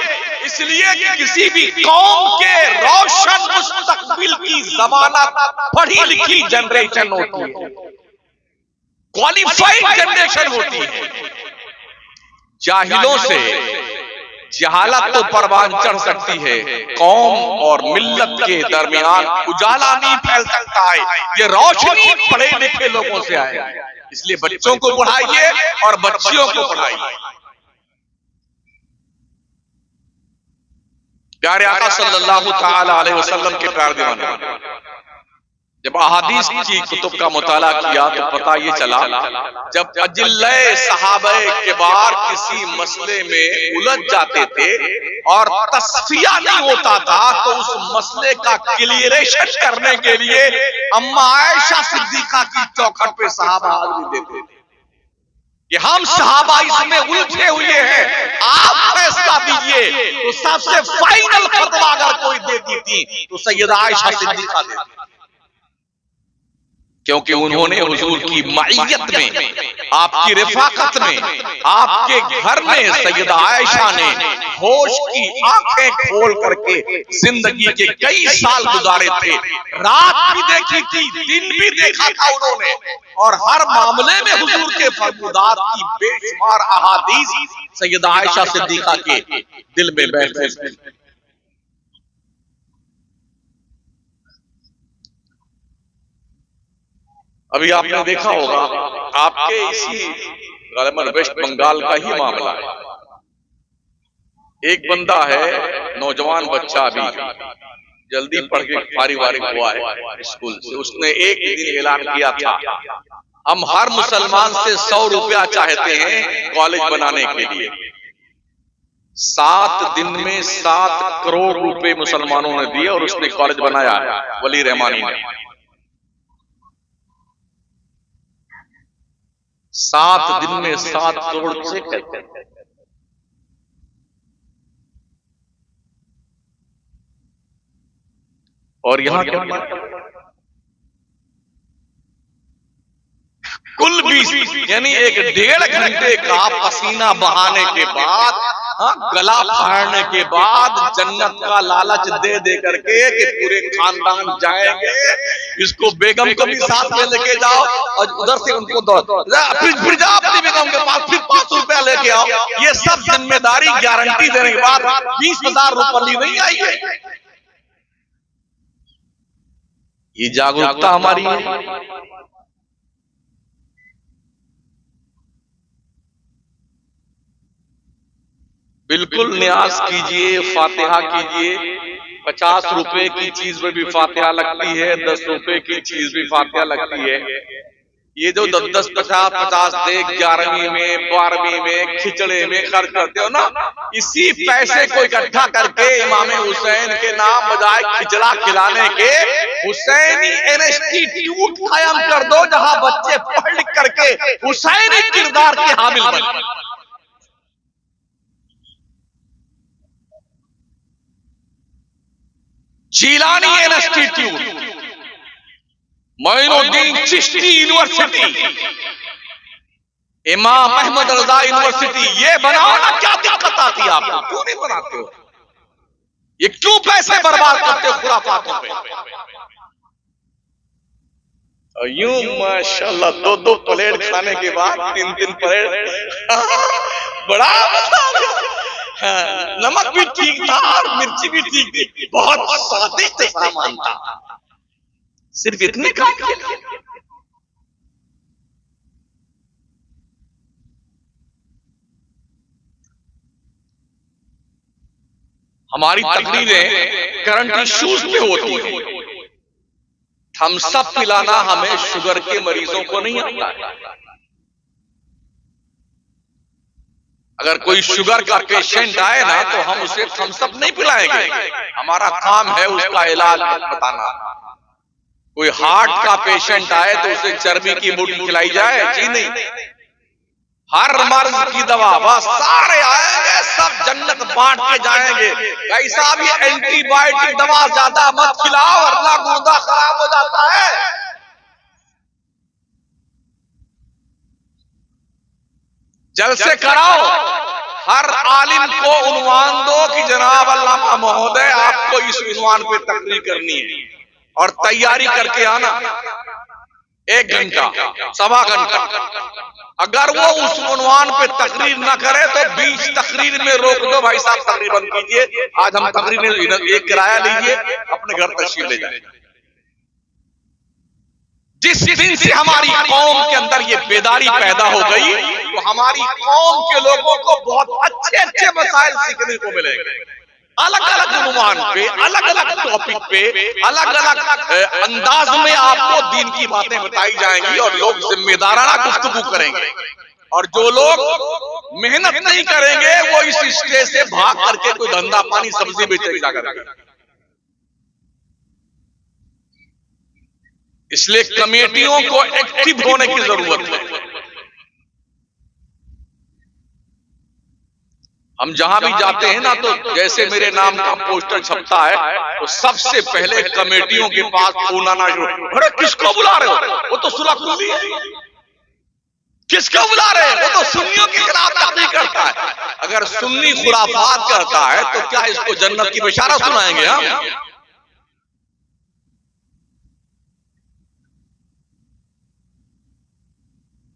Speaker 1: इसलिए कि किसी भी कौम के रोशन मुस्तकबिल की जमानत पढ़ी लिखी जनरेशन होती है, क्वालिफाइड जनरेशन होती है। जाहिलों से जहालत तो परवान चढ़ सकती है, कौम और मिल्लत के दरमियान उजाला नहीं फैल सकता है। ये रोशनी पढ़े लिखे लोगों से आए, इसलिए बच्चों को पढ़ाइए और बच्चियों को पढ़ाइए। प्यारे आका सल्लल्लाहु तआला अलैहि वसल्लम के प्यार दीवाने, जब अहादीस की कुतुब का मुताला किया तो पता ये चला, जब अजिल्ले सहाबे किबार किसी मसले में उलझ जाते थे और तस्फिया नहीं होता था, तो उस मसले का क्लियरेशन करने के लिए अम्मा आयशा सिद्दीका की चौखट पे सहाबा हाजिरी देते थे कि हम सहाबा इसमें उलझे हुए हैं, आप फैसला दीजिए। तो सबसे फाइनल फतवा अगर कोई देती थी तो सैयदा आयशा सिद्दीका देती, क्योंकि उन्होंने हुजूर की माइयत में, आपकी रिफाकत में, आपके घर में सैयदा आयशा ने होश की आंखें खोल करके जिंदगी के कई साल गुजारे थे। रात भी देखी थी, दिन भी देखा था उन्होंने, और हर मामले में हुजूर के फरमादार की बेशुमार अहादीस सैयदा आयशा सिद्दीका के दिल में बैठे थे। अभी आपने देखा होगा, आपके इसी गालिबन वेस्ट बंगाल का ही मामला है। एक बंदा है, नौजवान बच्चा, अभी जल्दी पढ़ के पारिवारिक हुआ है स्कूल से, उसने एक दिन ऐलान किया था, हम हर मुसलमान से 100 रुपया चाहते हैं कॉलेज बनाने के लिए। 7 दिन में 7 करोड़ रुपए मुसलमानों ने दिए और उसने कॉलेज बनाया है, वली रहमानी ने। 7 दिन में 7 करोड़ से कहते हैं। और यहां क्या कुल 20 यानी 1.5 घंटे का पसीना बहाने के बाद, गला फाड़ने के बाद, जन्नत का लालच दे दे करके कि पूरे खानदान जाएंगे, इसको बेगम को भी साथ में लेके जाओ और उधर से उनको फिर जाओ अपनी बेगम के पास, फिर 500 रुपया लेके आओ। ये सब जिम्मेदारी गारंटी देने के बाद 20,000 रुपये नहीं आई है। ये जागरूकता हमारी है। बिल्कुल न्याज कीजिए, फातिहा कीजिए। 50 रुपए की चीज में भी फातिहा लगती है, 10 रुपए की चीज भी फातिहा लगती है। ये जो 10-10, 50-50 दे 11वीं में 12वीं में खिचड़े में खर्च करते हो ना, इसी पैसे को इकट्ठा करके इमाम हुसैन के नाम बजाय खिचड़ा खिलाने के हुसैनी इंस्टीट्यूट कायम कर दो, जहां बच्चे पढ़ लिख करके हुसैनी किरदार के हामिल बने। जीलानी इंस्टीट्यूट, मोइनुद्दीन चिश्ती यूनिवर्सिटी, इमाम अहमद रजा यूनिवर्सिटी, ये बनाओ ना। क्या दिक्कत आती है आपको? क्यों नहीं बनाते हो? ये क्यों पैसे बर्बाद करते हो खुराफातों पे? और यूं माशाल्लाह 2-2 प्लेट खाने के बाद 3-3 प्लेट बड़ा मजा आ गया। नमक भी ठीक था और मिर्ची भी ठीक थी, बहुत स्वादिष्ट सामान था, सिर्फ इतने काम के लिए। हमारी तकरीरें करंट इश्यूज पे होती है। थम्स अप पिलाना हमें शुगर के मरीजों को नहीं आता है। अगर कोई शुगर का पेशेंट आए ना तो हम उसे थम्स अप नहीं पिलाएंगे, हमारा काम है उसका इलाज बताना। कोई हार्ट का पेशेंट आए तो उसे चर्बी की बूटी खिलाई जाए? जी नहीं। हर मर्ज की दवा, बस सारे आएंगे सब जन्नत बांट के जाएंगे। ऐसा भी एंटीबायोटिक दवा ज्यादा मत खिलाओ वरना गुर्दा खराब हो जाता है। जलसे कराओ, हर आलिम को उन्वान दो कि जनाब अल्लामा महोदय आपको इस उन्वान पे तकरीर करनी है और तैयारी करके आना। 1 घंटा, 1.25 घंटा। अगर वो उस उन्वान पे तकरीर ना करे तो बीच तकरीर में रोक दो, भाई साहब तकरीर बंद कीजिए, आज हम तकरीर में एक किराया लीजिए, अपने घर तशरीफ ले जाए। जिस दिन से हमारी कौम के अंदर ये बेदारी पैदा हो गई तो हमारी कौम के लोगों को बहुत अच्छे अच्छे मसाइल सीखने को मिलेंगे। अलग अलग उन्वान पे, अलग अलग टॉपिक पे, अलग अलग अंदाज में आपको दीन की बातें बताई जाएंगी और लोग जिम्मेदाराना गुफ्तगू करेंगे। और जो लोग मेहनत नहीं करेंगे वो इस स्टेज से भाग करके कोई धंधा पानी सब्जी बेचेगा करेंगे। इसलिए कमेटियों को एक्टिव होने की जरूरत है। हम जहां भी जाते हैं ना तो जैसे मेरे नाम का पोस्टर छपता है तो सबसे पहले कमेटियों के पास फोन आना शुरू, अरे किसको बुला रहे हो? वो तो सुलहकुल्ली है। किसको बुला रहे हैं? वो तो सुन्नियों के खिलाफ तकरीर करता है। अगर सुन्नी खुराफात करता है तो क्या इसको जन्नत की बिशारत सुनाएंगे हम?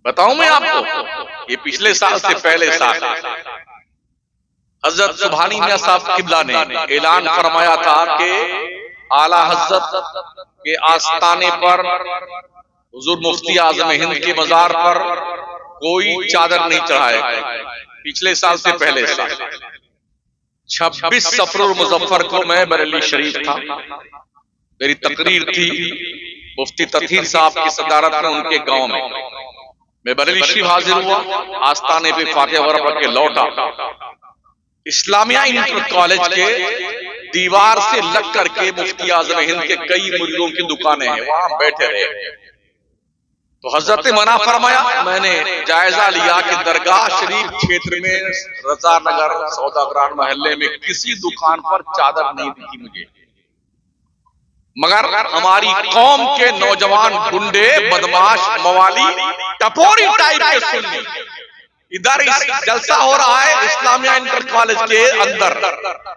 Speaker 1: बताऊं मैं आपको, ये पिछले साल से पहले साल हजरत सुभानी मियां साहब किबला ने ऐलान फरमाया था कि आला हजरत के आस्ताने पर हुजूर मुफ्ती आजम हिंद के मजार पर कोई चादर नहीं चढ़ाएगा। पिछले साल से पहले साल 26 सफरुल मुजफ्फर को मैं बरेली शरीफ था, मेरी तकरीर थी मुफ्ती तथीर साहब की सदारत में उनके गांव में। मैं बरेली शरीफ हाजिर हुआ, आस्ताने पे फातिहा वगैरह पढ़ के लौटा। इस्लामिया इंटर कॉलेज के दीवार से लग करके मुफ्ती आजम हिंद के कई मुरीदों की दुकानें हैं, वहां बैठे रहे। तो हजरत ने मना फरमाया। मैंने जायजा लिया कि दरगाह शरीफ क्षेत्र में रजा नगर सौदागरान मोहल्ले में किसी दुकान पर चादर नहीं दिखी मुझे, मगर हमारी कौम के नौजवान गुंडे बदमाश मवाली टपोरी टाइप के सुन्नी इधर इस जलसा हो रहा है इस्लामिया इंटर कॉलेज के अंदर।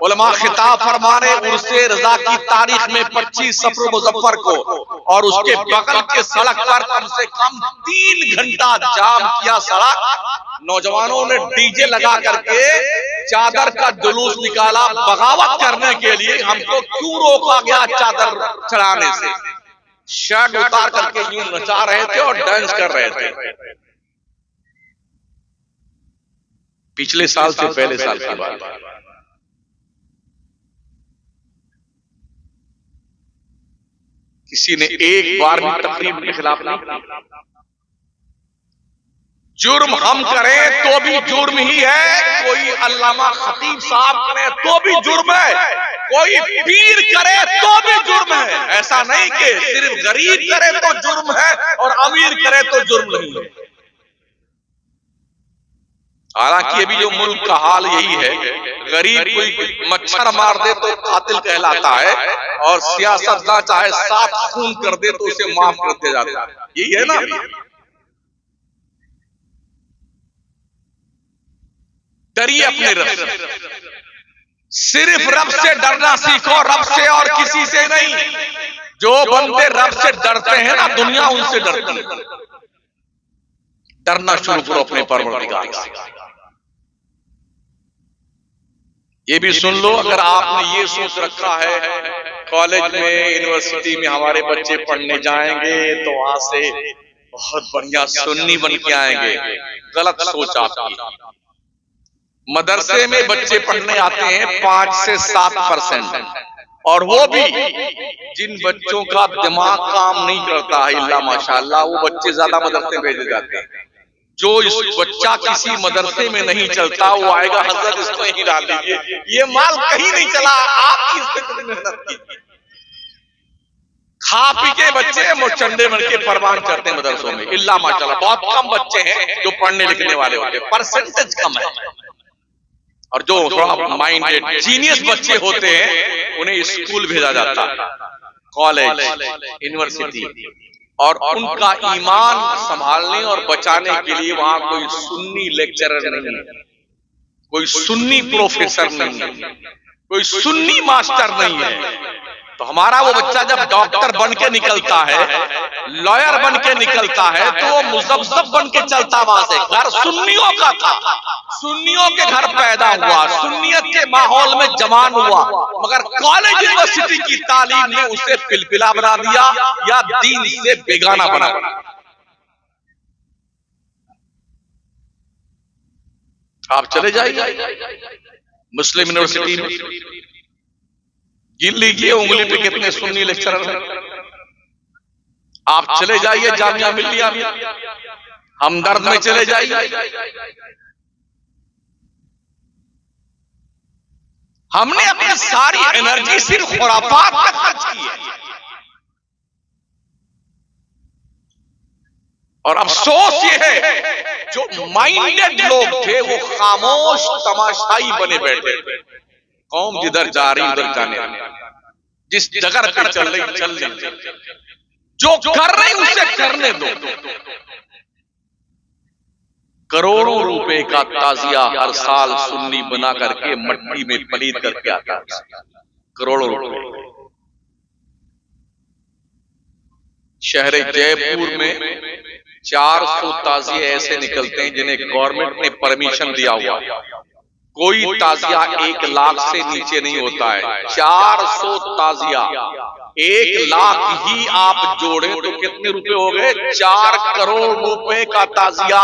Speaker 1: उलमा खिताब फरमा रहे उर्से रजा की तारीख में 25 सफर मुजफ्फर को, और उसके बगल के सड़क पर कम से कम 3 घंटा जाम किया सड़क। नौजवानों ने डीजे लगा करके चादर का जुलूस निकाला बगावत करने के लिए। हमको क्यों रोका गया चादर चढ़ाने से? शर्ट उतार करके यूं नचा रहे थे और डांस कर रहे थे। पिछले साल से पहले साल की बात है। किसी ने एक बार भी तकरीब के खिलाफ नहीं किया। जुर्म हम करें तो भी जुर्म ही है, कोई अल्लामा खतीब साहब करे तो भी जुर्म है, कोई पीर करे तो भी जुर्म है। ऐसा नहीं कि सिर्फ गरीब करे तो जुर्म है और अमीर करे तो जुर्म नहीं है। हालांकि अभी जो मुल्क का हाल यही है, गरीब कोई मच्छर मार दे तो कातिल कहलाता है और सियासतदान चाहे 7 खून कर दे तो उसे माफ कर दिया जाता है। यही है ना। डरिए अपने रब से, सिर्फ रब से डरना सीखो, रब से और किसी से नहीं। जो बंदे रब से डरते हैं ना, दुनिया उनसे डरती है। डरना शुरू करो अपने परवरदिगार से। ये भी सुन लो, अगर आपने ये सोच रखा है कॉलेज में यूनिवर्सिटी में हमारे बच्चे पढ़ने जाएंगे तो वहां से बहुत बढ़िया सुन्नी बन के आएंगे, गलत सोच आपकी। मदरसे में बच्चे पढ़ने आते हैं 5 से 7%, और वो भी जिन बच्चों का दिमाग काम नहीं करता है इल्ला माशाअल्लाह, वो बच्चे ज्यादा मदरसे भेजे जाते हैं। जो इस बच्चा किसी मदरसे में नहीं चलता वो आएगा, हजरत इसको ही डाल दीजिए, ये माल कहीं नहीं चला, आपकी इस पे कितनी मेहनत की। खा पी के बच्चे चंदे बन के परवान करते हैं मदरसों में, इल्ला माशाअल्लाह। बहुत कम बच्चे हैं जो पढ़ने लिखने वाले होते हैं, परसेंटेज कम है। और जो थोड़ा माइंडेड जीनियस बच्चे होते हैं उन्हें स्कूल भेजा जाता है, कॉलेज, यूनिवर्सिटी, और उनका ईमान संभालने और बचाने के लिए वहां कोई सुन्नी लेक्चरर नहीं है, कोई सुन्नी प्रोफेसर नहीं है, कोई सुन्नी मास्टर नहीं है। तो हमारा वो बच्चा जब डॉक्टर बन के निकलता है, लॉयर बन के निकलता है, तो वो मुज़ब्ज़ब बन के चलता वहां से। घर सुन्नियों का था, सुन्नियों के घर पैदा हुआ, सुन्नियत के माहौल में जवान हुआ, मगर कॉलेज यूनिवर्सिटी की तालीम ने उसे पिलपिला बना दिया या दीन से बेगाना बना दिया। आप चले जाइए मुस्लिम यूनिवर्सिटी में, गिन लीजिए उंगली पे कितने सुन्नी लेक्चरर हैं। आप चले जाइए जामिया मिल्लिया में, हमदर्द में चले जाइए। हमने अपनी सारी एनर्जी सिर्फ खुराफात पर खर्च की है, और अफसोस ये है जो माइंडेड लोग थे वो खामोश तमाशाई बने बैठे थे। कौम जिधर जा रही उधर जाने, जिस जगह पे चल रही चल रही, जो कर रही उसे करने दो। करोड़ों रुपए का ताजिया हर साल सुन्नी बना करके मट्टी में पलीद करके आता है, करोड़ों रुपए। शहर जयपुर में 400 ताजिए ऐसे निकलते हैं जिन्हें गवर्नमेंट ने परमिशन दिया हुआ। कोई ताजिया 1 लाख से नीचे नहीं होता है। 400 ताजिया 1 लाख ही आप जोड़े तो कितने रुपए हो गए? 4 करोड़ रुपए का ताजिया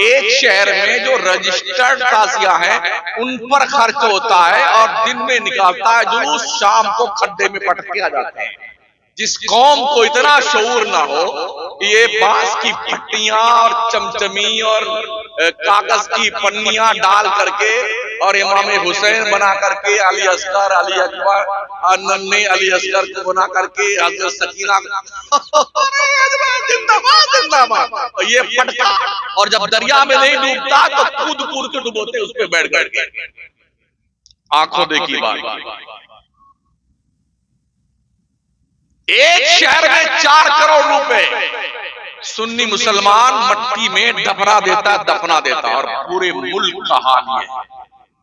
Speaker 1: एक शहर में जो रजिस्टर्ड ताजिया है उन पर खर्च होता है, और दिन में निकालता है जुलूस, शाम को खड्डे में पटक के आ जाते हैं। जिस कौम को इतना शऊर ना हो ये बांस की पट्टियां और चमचमी और कागज की पन्नियां डाल करके और इमाम हुसैन बना करके, अली असगर, अली अकबर, नन्हे अली असगर को बना करके हजरत सकीना जिंदाबाद जिंदाबाद, ये पटका, और जब दरिया में नहीं डूबता तो कूद कूद के डुबोते उस पर बैठ गए। आंखों देखी बात, एक शहर में 4 करोड़ रुपए सुन्नी मुसलमान मट्टी में दफना देता, और पूरे मुल्क का हाल ये है।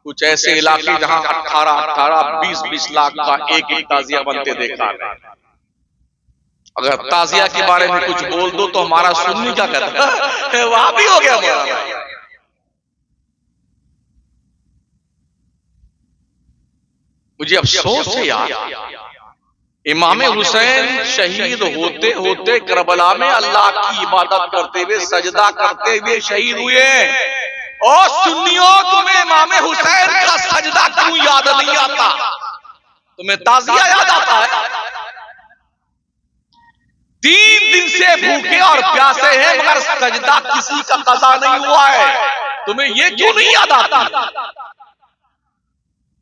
Speaker 1: कुछ ऐसे इलाके जहां 18-18, 20-20 लाख का एक ताजिया बनते देखा है। अगर ताजिया के बारे में कुछ बोल दो तो हमारा सुन्नी क्या कहता है, वहां भी हो गया हमारा। मुझे अफसोस है यार, इमाम हुसैन शहीद होते होते करबला में अल्लाह की इबादत करते हुए, सजदा करते हुए शहीद हुए। और सुन्नियों, तुम्हें इमाम हुसैन का सजदा क्यों याद नहीं आता? तुम्हें ताजिया याद आता है? 3 दिन से भूखे और प्यासे हैं, मगर सजदा किसी का कज़ा नहीं हुआ है। तुम्हें ये क्यों नहीं याद आता?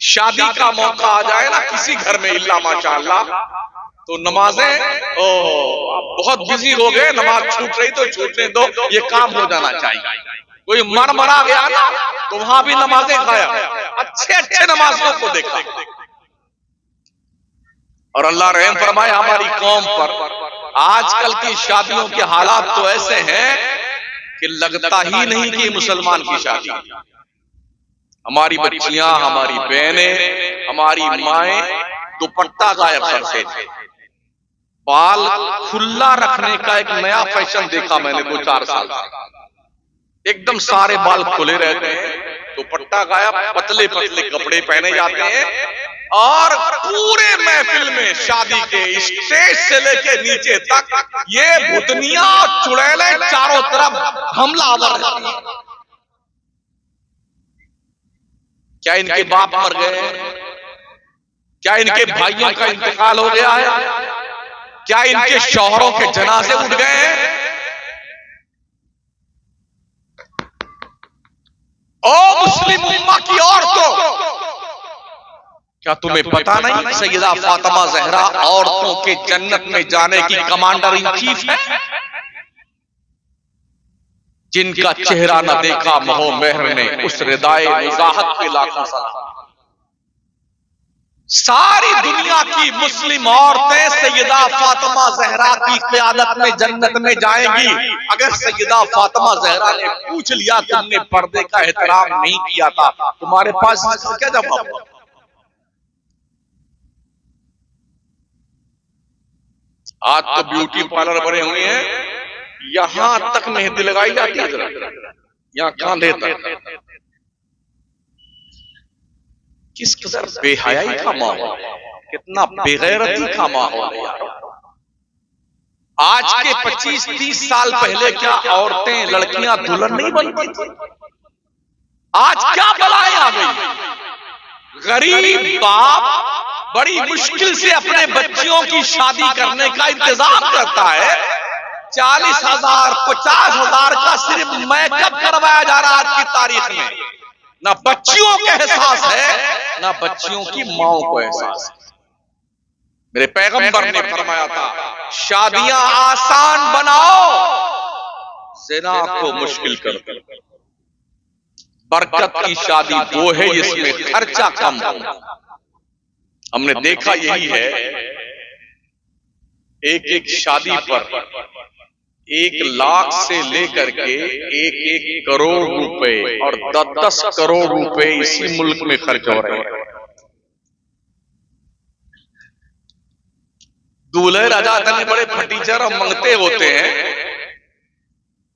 Speaker 1: शादी का मौका आ जाए ना किसी घर में, इल्ला माशाअल्लाह, तो नमाजें, बहुत बिजी हो गए, नमाज छूट रही तो छूटने दो, ये काम हो जाना चाहिए। कोई मरा गया ना तो वहां भी नमाजें खाया, अच्छे अच्छे नमाजों को देखा। और अल्लाह रहम फरमाए हमारी कौम पर। आजकल की शादियों के हालात तो ऐसे हैं कि लगता ही नहीं कि मुसलमान की शादी। हमारी बच्चियां, हमारी बहनें, हमारी माएं दुपट्टा गायब करते थे। बाल खुला रखने का एक नया फैशन देखा मैंने 2-4 साल से। एकदम सारे बाल खुले रहते हैं, दुपट्टा गायब, पतले पतले कपड़े पहने जाते हैं, और पूरे महफिल में, शादी के स्टेज से लेके नीचे तक ये भुतनिया और चुड़ैलें चारों तरफ हमलावर रहती हैं। क्या इनके बाप मर गए? क्या इनके भाइयों का इंतकाल हो गया है? क्या इनके शौहरों के जनाजे उठ गए हैं? ओ मुस्लिम उम्मा की औरतों, क्या तुम्हें पता नहीं सैयदा फातिमा ज़हरा औरतों के जन्नत में जाने की कमांडर इन चीफ है? जिनका चेहरा न देखा मोह मेहर ने, उस रिदाए मुज़ाहत पे लाखों सलाम। सारी दुनिया की मुस्लिम औरतें सैयदा फातिमा ज़हरा की क़यादत में जन्नत में जाएंगी। अगर सैयदा फातिमा ज़हरा ने पूछ लिया तुमने पर्दे का एहतराम नहीं किया था, तुम्हारे पास क्या जवाब? आज तो ब्यूटी पार्लर बने हुए हैं, यहां तक मेहंदी लगाई जाती है, यहां कांधे तक। किस कदर बेहयाई का माहौल, कितना बेगैरती का माहौल है यार। आज के 25-30 साल पहले क्या औरतें, लड़कियां दुल्हन नहीं बनती थी? आज क्या बलाएं आ गई? गरीब बाप बड़ी मुश्किल से अपने बच्चियों की शादी करने का इंतजाम करता है। 40,000 50,000 का सिर्फ मेकअप करवाया जा रहा है आज की तारीख में। ना बच्चियों को एहसास है, ना बच्चियों की माओ को एहसास है। मेरे पैगंबर ने फरमाया था, शादियां आसान बनाओ, ज़िना को मुश्किल कर दो। बरकत की शादी वो है जिसमें खर्चा कम हो। हमने देखा यही है, एक शादी पर 1 लाख से लेकर के 1 करोड़ रुपए और 10 करोड़ रुपए इसी मुल्क में खर्च हो रहे हैं। दूल्हे राजा इतने बड़े फटीचर और मंगते होते हैं,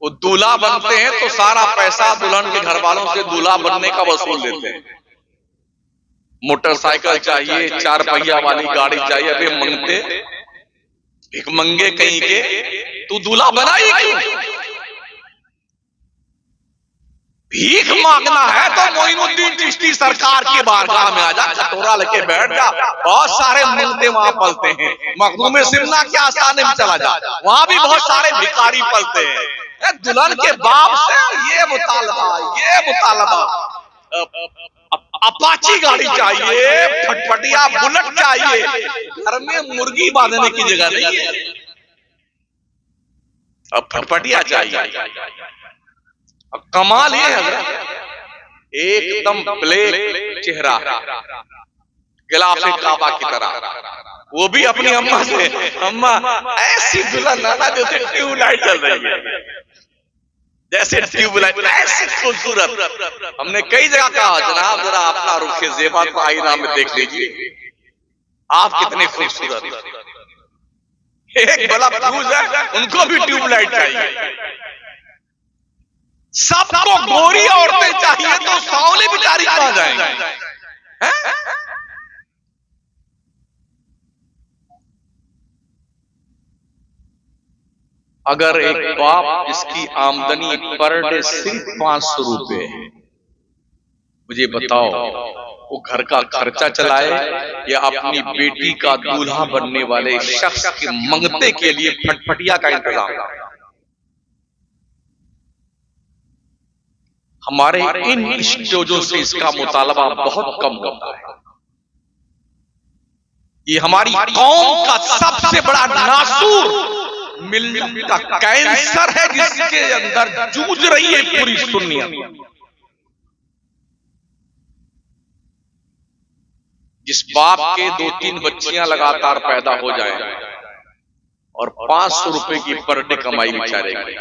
Speaker 1: वो दूल्हा बनते हैं तो सारा पैसा दुल्हन के घर वालों से दूल्हा बनने का वसूल लेते हैं। मोटरसाइकिल चाहिए, 4 पहिया वाली गाड़ी चाहिए, अरे मंगते एक मंगे कहीं के, तू दूल्हा बना ही क्यों? भीख मांगना है तो मोइनुद्दीन चिश्ती सरकार की बारगाह में आ जा, कटोरा लेके बैठ जा। बहुत सारे मंगते वहां पलते हैं। मखदूम सिमना के आस्थाने में चला जा, वहां भी बहुत सारे भिखारी पलते हैं। दुल्हन के बाप से ये मुतालबा, अपाची गाड़ी चाहिए, फटफटिया बुलेट चाहिए, घर में मुर्गी बांधने की जगह नहीं है, अब फटफटिया चाहिए। अब कमाल ये है, एकदम ब्लैक चेहरा, गिलाफे काबा की तरह, वो भी अपनी अम्मा से, अम्मा ऐसी दुल्हन ना जैसे ट्यूबलाइट चल रही है, जैसे ट्यूबलाइट ऐसी खूबसूरत। हमने कई जगह कहा, जनाब जरा अपना रुखे ज़ेबा को आईना में देख लीजिए, आप कितने खूबसूरत। एक बल्ब फ्यूज है, उनको भी ट्यूबलाइट चाहिए। सबको गोरी औरतें चाहिए तो सांवली बेचारी कहां जाएंगे? अगर एक बाप जिसकी आमदनी पर डे सिर्फ 500 रुपए है, मुझे बताओ वो घर का खर्चा चलाए या अपनी बेटी का दूल्हा बनने वाले शख्स के मंगते के लिए फटफटिया का इंतजाम करे। हमारे इन स्टेजों से इसका मुतालबा बहुत कम होता है। ये हमारी कौम का सबसे बड़ा नासूर मिल्लत का कैंसर है, जिसके अंदर जूझ रही है पूरी सुन्नियत। जिस बाप के 2-3 बच्चियां लगातार पैदा हो जाए और 500 रुपए की पर डे कमाई बेचारे की,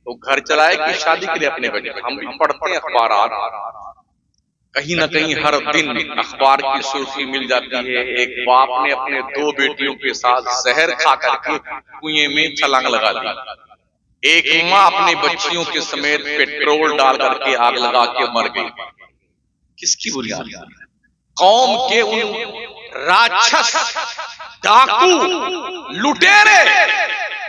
Speaker 1: तो घर चलाए कि शादी के लिए अपने बच्चे। हम भी पढ़ते हैं अखबार, कहीं ना कहीं हर दिन अखबार की सुर्खी मिल जाती है, एक बाप ने अपने 2 बेटियों के साथ जहर खा करके कुएं में छलांग लगा दी। एक माँ अपने बच्चियों के समेत पेट्रोल डाल करके आग लगा के मर गई। किसकी बुनियाद? कौम के उन राक्षस, डाकू, लुटेरे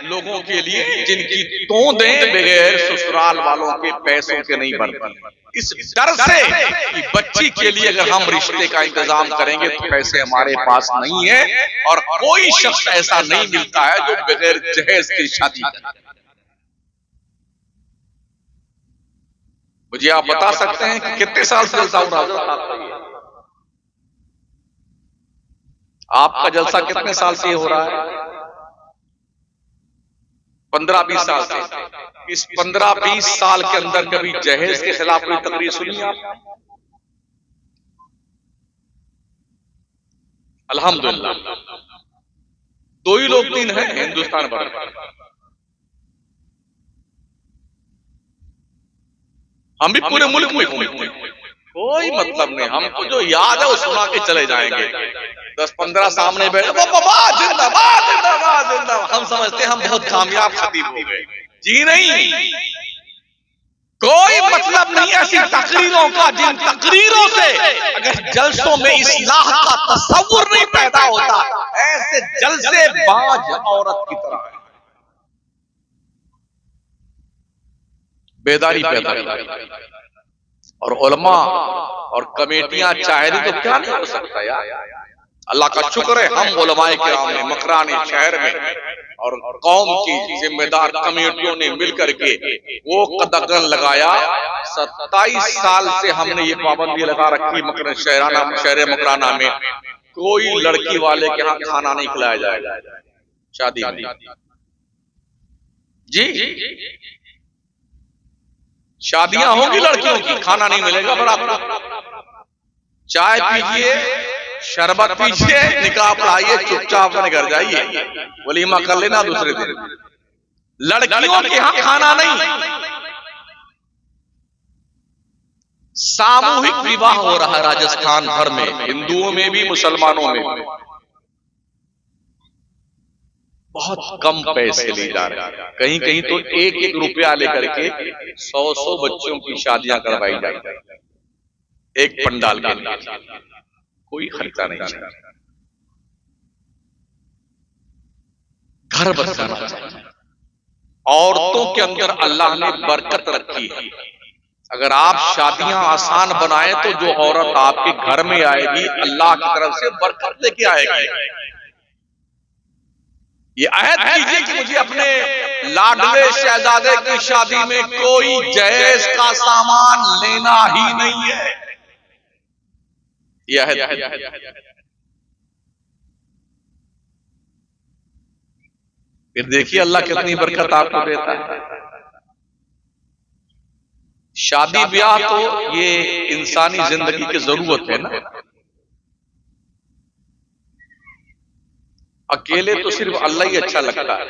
Speaker 1: लोगों के लिए जिनकी तोंदें बगैर ससुराल वालों के पैसों के नहीं बनती। इस डर से कि बच्ची के लिए अगर हम रिश्ते का इंतजाम करेंगे तो पैसे हमारे पास नहीं है, और कोई शख्स ऐसा नहीं मिलता है जो बगैर जहेज की शादी करे। मुझे आप बता सकते हैं कि कितने साल से जलसा हो रहा है? आपका जलसा कितने साल से हो रहा है? 15-20 साल से। इस 15-20 साल के अंदर कभी जहेज के खिलाफ कोई तकरीर सुनी आप? अल्हम्दुलिल्लाह 2 ही लोग 3 हैं हिंदुस्तान भर में। हम भी पूरे मुल्क में घूमते हैं, कोई मतलब नहीं। हमको जो याद है वो सुना के चले जाएंगे। 10-15 सामने बैठे जिंदाबाद जिंदाबाद जिंदाबाद, हम समझते हैं हम बहुत कामयाब खतीब हो गए। जी नहीं, कोई मतलब नहीं ऐसी तकरीरों का जिन तकरीरों से अगर जलसों में इस्लाह का तस्वुर नहीं पैदा होता। ऐसे जलसे बाज औरत की तरह है। बेदारी पैदा और उलमा और कमेटियां चाहे तो क्या नहीं हो सकता यार। अल्लाह का शुक्र है हम उलमाए किराम ने मकरानी शहर में और कौम की जिम्मेदार कमेटियों ने मिलकर के वो कदम लगाया। 27 साल से हमने ये पाबंदी लगा रखी शहर मकराना में कोई लड़की वाले के यहाँ खाना नहीं खिलाया जाएगा शादी में। जी, शादियां होंगी लड़कियों की, खाना नहीं मिलेगा बराबर। चाय पीजिए, शरबत पीजिए, निकाह पढ़ाइए, चुपचाप अपने घर जाइए, वलीमा कर लेना दूसरे दिन। लड़कियों के यहाँ खाना नहीं। सामूहिक विवाह हो रहा है राजस्थान भर में, हिंदुओं में भी मुसलमानों में भी। बहुत कम पैसे ले जा रहे हैं, कहीं कहीं तो 1-1 रुपया लेकर के 100-100 बच्चों की शादियां करवाई जाती है एक पंडाल के लिए। कोई खर्चा नहीं है। घर बसाना चाहिए। औरतों के अंदर अल्लाह ने बरकत रखी है। अगर आप शादियां आसान बनाए तो जो औरत आपके घर में आएगी अल्लाह की तरफ से बरकत लेके आएगी। ये अहद कीजिए कि मुझे अपने लाडले शहजादे की शादी में कोई जहेज का सामान लेना ही नहीं है। यह अहद। फिर देखिए अल्लाह कितनी बरकत आपको देता है। शादी ब्याह तो ये इंसानी जिंदगी की जरूरत है ना। अकेले तो सिर्फ अल्लाह ही अच्छा लगता है।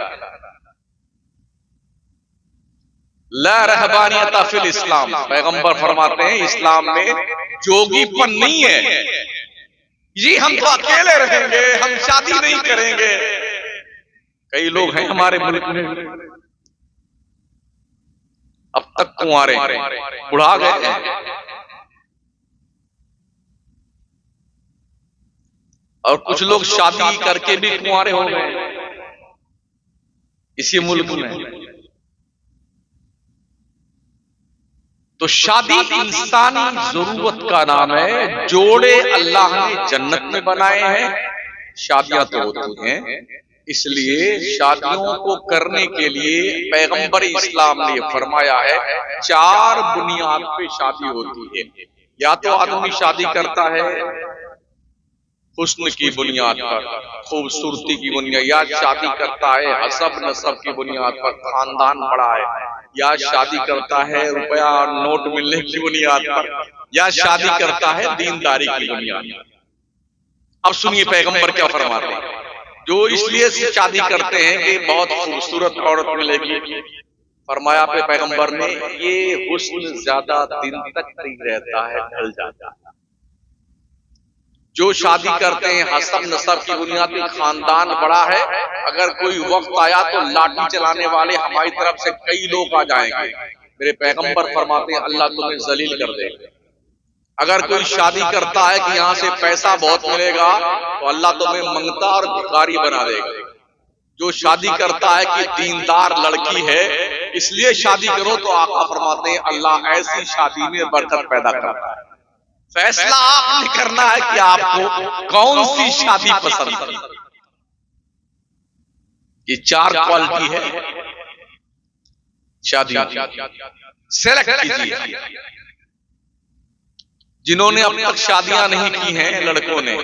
Speaker 1: ला रहबानियत फिल इस्लाम, पैगंबर फरमाते हैं इस्लाम में जोगीपन नहीं है। जी हम तो अकेले रहेंगे, हम शादी नहीं करेंगे। कई लोग हैं हमारे मुल्क में अब तक कुंवारे, बुढ़ा गए, और कुछ लोग शादी करके भी कुंवारे हो गए। इसी मुल्क में। तो शादी इंसानी जरूरत का नाम है। जोड़े अल्लाह ने जन्नत में बनाए हैं, शादियां तो होती हैं। इसलिए शादियों को करने के लिए पैगंबर इस्लाम ने फरमाया है 4 बुनियाद पे शादी होती है। या तो आदमी शादी करता है हुस्न की बुनियाद पर, खूबसूरती की बुनियाद, या शादी करता है हसब नसब की बुनियाद पर, खानदान बड़ा है, या शादी करता है रुपया और नोट मिलने की बुनियाद पर, या शादी करता है दीनदारी की बुनियाद पर। अब सुनिए पैगंबर क्या फरमाते हैं। जो इसलिए शादी करते हैं कि बहुत खूबसूरत औरत मिलेगी, फरमाया पे पैगंबर ने ये हुस्न ज्यादा दिन तक नहीं रहता है, ढल जाता है। जो शादी करते हैं हसब नसब की बुनियाद पर, खानदान बड़ा है, अगर कोई वक्त आया तो लाठी चलाने वाले हमारी तरफ से कई लोग आ जाएंगे। मेरे पैगंबर फरमाते हैं अल्लाह तुम्हें जलील कर देगा। अगर कोई शादी करता है कि यहाँ से पैसा बहुत मिलेगा तो अल्लाह तुम्हें मंगता और भिखारी बना देगा। जो शादी करता है कि दीनदार लड़की है इसलिए शादी करो, तो आका फरमाते हैं अल्लाह ऐसी शादी में बरकत पैदा करता है। फैसला आपने करना है कि आपको कौन सी शादी पसंद है। ये 4 क्वालिटी है शादी, सेलेक्ट कीजिए। जिन्होंने अब तक शादियां नहीं की हैं लड़कों ने,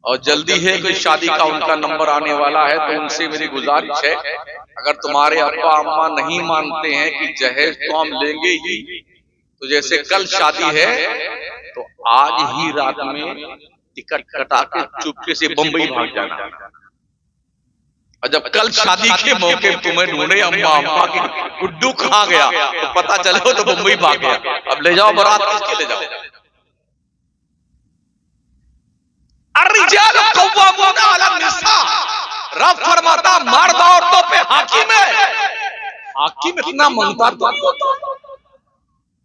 Speaker 1: और जल्दी है कोई शादी का उनका नंबर आने वाला है, तो उनसे मेरी गुजारिश है अगर तुम्हारे अब्बा अम्मा नहीं मानते हैं कि जहेज तो हम लेंगे ही, तो जैसे कल शादी है तो आज ही रात में टिकट कटा के चुपके से बंबई भाग जाना। और जब कल शादी के मौके तुम्हें ढूंढे अम्मा अम्मा की गुड्डू कहाँ गया तो पता चले हो तो बंबई भाग गया। अब ले जाओ बारात, किसके ले जाओ। रब फरमाता मर्द औरतों पे हाकिम है। हाकिम इतना मंगता तो नहीं होता,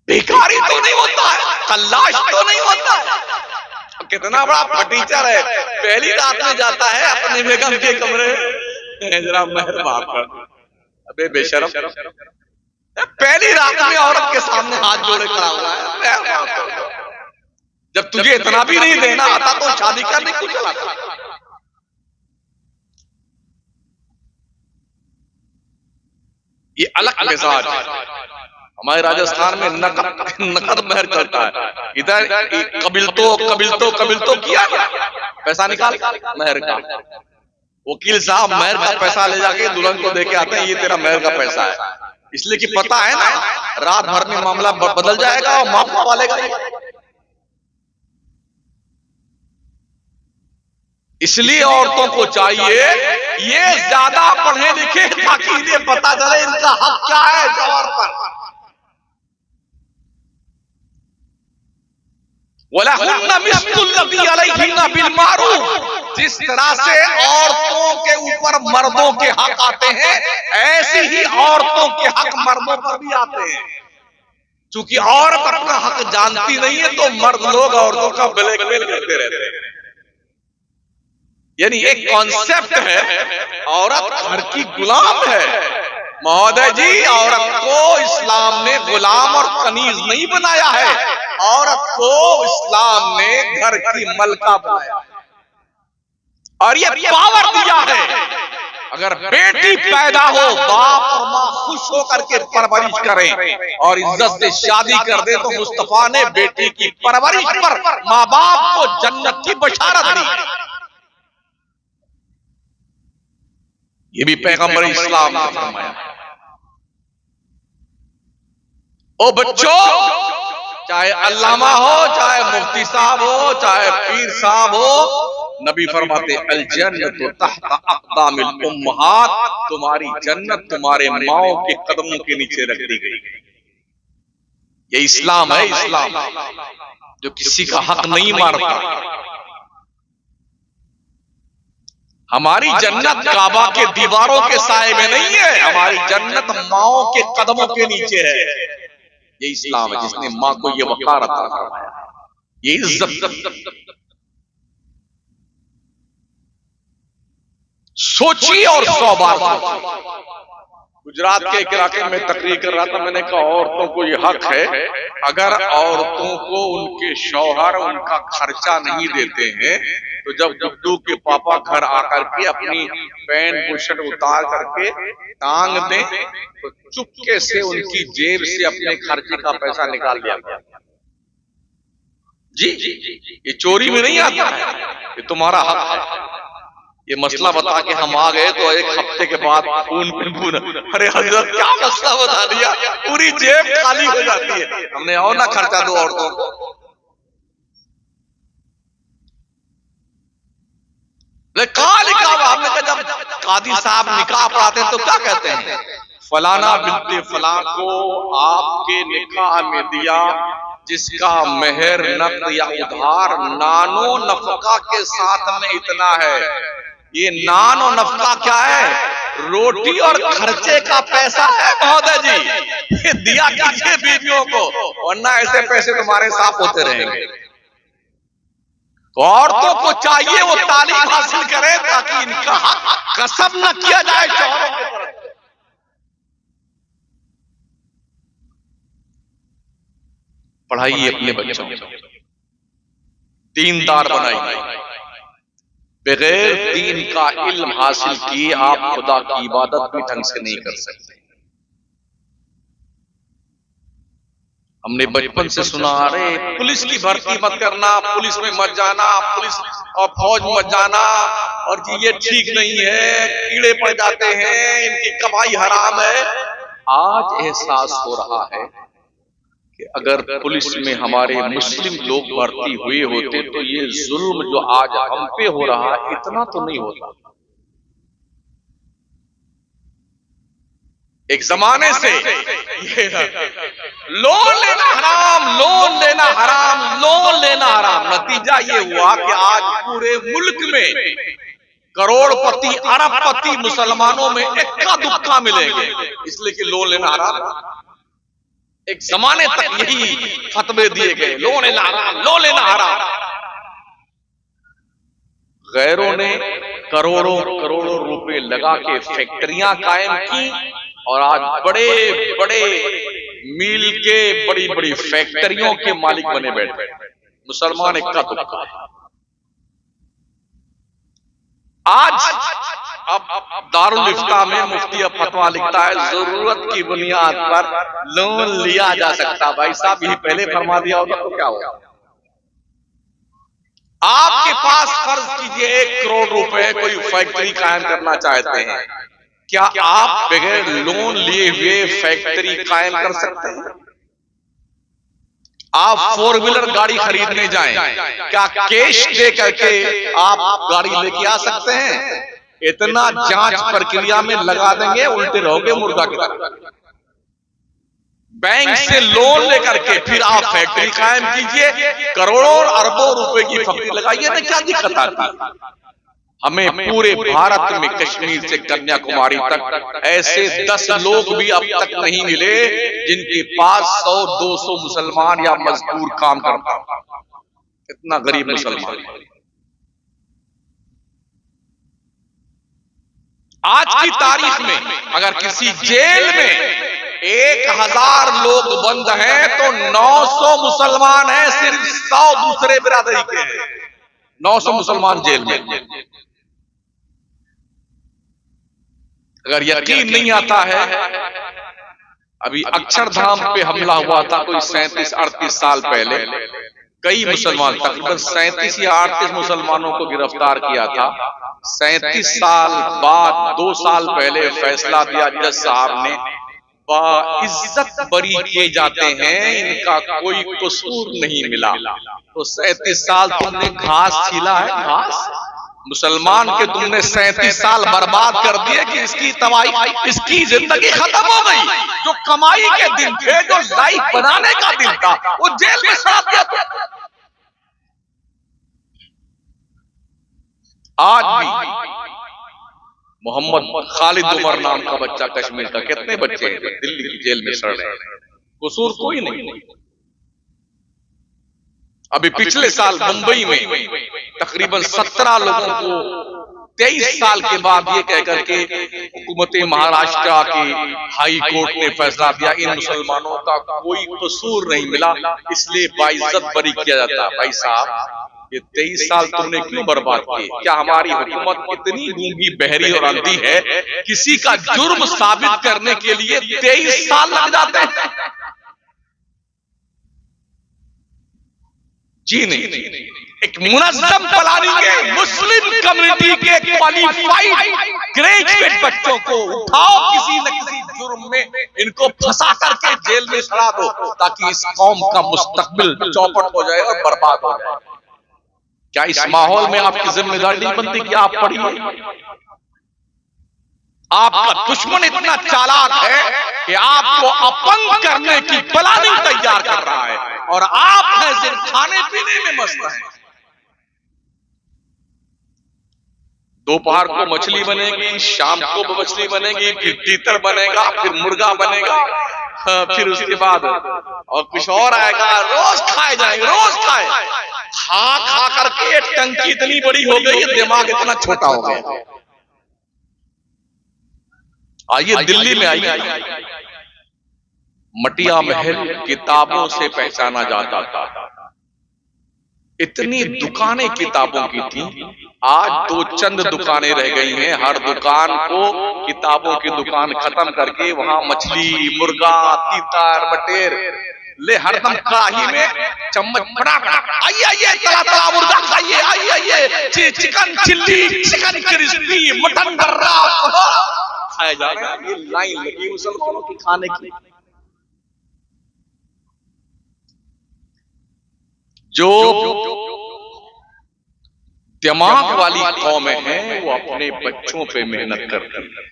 Speaker 1: भिखारी तो नहीं होता है, कल्लाश तो नहीं होता है। कितना बड़ा फटीचर है, पहली रात में जाता है अपने बेगम के कमरे, जरा मेहरबान कर। अबे बेशरम, पहली रात में औरत के सामने हाथ जोड़े खड़ा हुआ है। जब तुझे इतना भी नहीं देना आता तो शादी करने क्यों चला था। ये अलग मिजाज है। हमारे राजस्थान में नकद महर चलता है। इधर कबिल तो किया पैसा निकाल महर का। वकील साहब महर का पैसा ले जाके दुल्हन को देके आते हैं, ये तेरा महर का पैसा है, इसलिए कि पता है ना रात भर में मामला बदल जाएगा और माफ वालेगा। इसलिए औरतों को चाहिए ये ज्यादा पढ़े लिखे ताकि इन्हें पता चले इनका हक क्या है जवार पर। जिस तरह से औरतों के ऊपर मर्दों के हक आते हैं, ऐसे ही औरतों के हक मर्दों पर भी आते हैं। क्योंकि औरत अपना हक जानती नहीं है तो मर्द लोग औरतों का ब्लैकमेल करते रहते हैं। यानी एक कॉन्सेप्ट है, औरत घर की गुलाम है। महोदय जी, औरत को इस्लाम ने गुलाम और कनीज नहीं बनाया है, औरत को इस्लाम ने घर की मलका बनाया और ये पावर दिया है। अगर बेटी पैदा हो बाप और माँ खुश होकर के परवरिश करें और इज्जत से शादी कर दे, तो मुस्तफा ने बेटी की परवरिश पर माँ बाप को जन्नत की बशारत दी। ये भी पैगंबर इस्लाम ने फरमाया। ओ बच्चों, चाहे अल्लामा हो, चाहे मुफ्ती साहब हो, चाहे पीर साहब हो, नबी फरमाते अल जन्नतु तहता अक़दामिल उम्महात, तुम्हारी जन्नत तुम्हारे माओ के कदमों के नीचे रख दी गई। ये इस्लाम है, इस्लाम जो किसी का हक नहीं मारता। हमारी जन्नत काबा के दीवारों के साए में नहीं है, हमारी जन्नत माओ के कदमों के नीचे है। ये इस्लाम है जिसने माँ को ये वक़ार अता फरमाया, ये इज्जत। सोचिए और 100 बार सोचिए। गुजरात के एक इलाके में तकरीर कर रहा था, मैंने कहा औरतों को ये हक है, अगर औरतों को उनके शौहर उनका खर्चा नहीं देते हैं तो जब गुड्डू के पापा घर आकर के अपनी पैंट बुशर्ट उतार करके टांग दें तो चुपके से उनकी जेब से अपने खर्चे का पैसा निकाल लिया गया। जी, ये चोरी में नहीं आता है, ये तुम्हारा हक है। ये मसला बता के हम आ गए तो एक हफ्ते के बाद खून पे खून, अरे हजरत क्या मसला बता दिया, पूरी जेब खाली हो जाती है। हमने और ना खर्चा दो औरतों को। कहा लिखा हुआ, हमने कहा जब कादी साहब निकाह पढ़ाते हैं तो क्या कहते हैं, फलाना बिनते फलां को आपके निकाह में दिया जिसका मेहर नक़द या उधार नानो नफका के साथ में इतना है। ये नान और नफका क्या है, रोटी और खर्चे का पैसा है महोदय जी, ये दिया कीजिए बीवियों को, वरना ऐसे पैसे तुम्हारे साफ होते रहेंगे। औरतों को चाहिए वो तालीम हासिल करें ताकि इनका हक कसब न किया जाए शौहरों की तरफ। पढ़ाइए अपने बच्चों को, दीनदार बनाइए। बगैर दीन का इल्म हासिल किए आप खुदा की इबादत भी ढंग से नहीं कर सकते। हमने बचपन से सुना, अरे पुलिस की भर्ती मत करना, पुलिस में मत जाना, पुलिस और फौज में मत जाना, और ये ठीक नहीं है, कीड़े पड़ जाते हैं, इनकी कमाई हराम है। आज एहसास हो रहा है कि अगर पुलिस में हमारे मुस्लिम लोग भर्ती हुए होते तो ये जुल्म जो आज हम पे हो रहा है इतना तो नहीं होता। एक जमाने से ये लोन लेना हराम, लोन लेना हराम, लोन लेना हराम, नतीजा ये हुआ कि आज पूरे मुल्क में करोड़पति अरबपति मुसलमानों में इक्का दुक्का मिलेंगे, इसलिए कि लोन लेना हराम। एक जमाने तक यही फतवे दिए गए, लोन लेना हराम, लोन लेना हराम। गैरों ने करोड़ों करोड़ों रुपए लगा के फैक्ट्रियां कायम की और आज बड़े बड़े मील के बड़ी बड़ी फैक्ट्रियों के मालिक बने बैठे। मुसलमान इक्का दुक्का। आज अब दारुल इफ्ता में मुफ्ती अब फतवा लिखता है, जरूरत की बुनियाद पर लोन लिया जा सकता। भाई साहब यही पहले फरमा दिया होता तो क्या होगा। आपके पास फर्ज कीजिए 1 करोड़ रुपए कोई फैक्ट्री कायम करना चाहते हैं, क्या आप बगैर लोन लिए हुए फैक्ट्री कायम कर सकते हैं? आप 4 व्हीलर गाड़ी खरीदने जाएं, क्या कैश दे करके आप गाड़ी लेके आ सकते हैं? इतना जांच प्रक्रिया में लगा देंगे, उल्टे रहोगे मुर्गा की तरह। बैंक से लोन लेकर के फिर आप फैक्ट्री कायम कीजिए, करोड़ों और अरबों रुपए की फैक्ट्री लगाइए ना, क्या दिक्कत आती? हमें पूरे भारत में कश्मीर से कन्याकुमारी तक ऐसे 10 लोग भी अब तक नहीं मिले जिनके पास 100-200 मुसलमान या मजदूर काम करता। कितना गरीब मुसलमान। आज की तारीख में अगर किसी जेल में 1000 लोग बंद हैं तो 900 मुसलमान हैं, सिर्फ 100 दूसरे बिरादरी के हैं। 900 मुसलमान जेल में। अगर यकीन नहीं आता है, अभी अक्षरधाम पे हमला हुआ था कोई 37-38 साल पहले, कई मुसलमान तकरीबन 37 या 38 मुसलमानों को गिरफ्तार किया था। 37 साल बाद 2 साल पहले फैसला दिया जज साहब ने, बाइज्जत बरी किए जाते हैं, इनका कोई कसूर नहीं मिला। तो 37 साल तुमने घास छीला है, घास मुसलमान के तुमने 37 साल बर्बाद कर दिए कि इसकी तबाही, इसकी जिंदगी खत्म हो गई। जो कमाई के दिन थे, जो लाइफ बनाने का दिन था, वो जेल में सड़ा दिया। आज भी मोहम्मद खालिद उमर नाम का बच्चा कश्मीर का, कितने बच्चे हैं दिल्ली की जेल में सड़ रहे हैं, कसूर कोई नहीं। अभी पिछले साल मुंबई में तकरीबन 17 लोगों को 23 साल के बाद ये कहकर के हुकूमत महाराष्ट्र की हाई कोर्ट ने फैसला दिया इन मुसलमानों का कोई कसूर नहीं मिला, इसलिए बाइज्जत बरी किया जाता। भाई साहब, ये 23 साल तुमने क्यों बर्बाद किए? क्या हमारी हुकूमत इतनी गूंगी, बहरी और अंधी है? किसी का जुर्म साबित करने के लिए 23 साल लग जाते हैं? जी नहीं। एक मुनज़्ज़म प्लानिंग है, मुस्लिम कम्युनिटी के क्वालिफाइड ग्रेजुएट बच्चों को उठाओ, किसी न किसी जुर्म में इनको फंसा करके जेल में सड़ा दो, ताकि इस कौम का मुस्तकबिल चौपट हो जाए और बर्बाद हो जाए। क्या इस माहौल में आपकी जिम्मेदारी नहीं बनती कि आप पढ़िए? आपका दुश्मन इतना चालाक है कि आपको अपंग करने की प्लानिंग तैयार कर रहा है, और आप है सिर्फ खाने पीने में मस्त हैं। दोपहर को मछली बनेगी, शाम को मछली बनेगी, फिर तीतर बनेगा, फिर मुर्गा बनेगा, फिर उसके बाद और कुछ और आएगा। रोज खाए जाएंगे, रोज खाए। खा खा करके टंकी इतनी बड़ी हो गई है, दिमाग इतना छोटा हो गया। आइए दिल्ली में आइए, मटिया महल किताबों से पहचाना जाता था। इतनी दुकानें किताबों की थी, आज दो चंद दुकानें रह गई हैं। हर दुकान को किताबों की दुकान खत्म करके वहां मछली, मुर्गा, तीतर, बटेर ले हरदम कड़ाही में चम्मच बना बना, आइए तला तला मुर्गा खाइए, आइए chicken chilli, chicken crispy, mutton दर्रा खाया जा रहा है। ये लाइन लगी मुसलमानों की खाने की। जो दिमाग वाली कौमें हैं वो अपने बच्चों पे मेहनत करती है।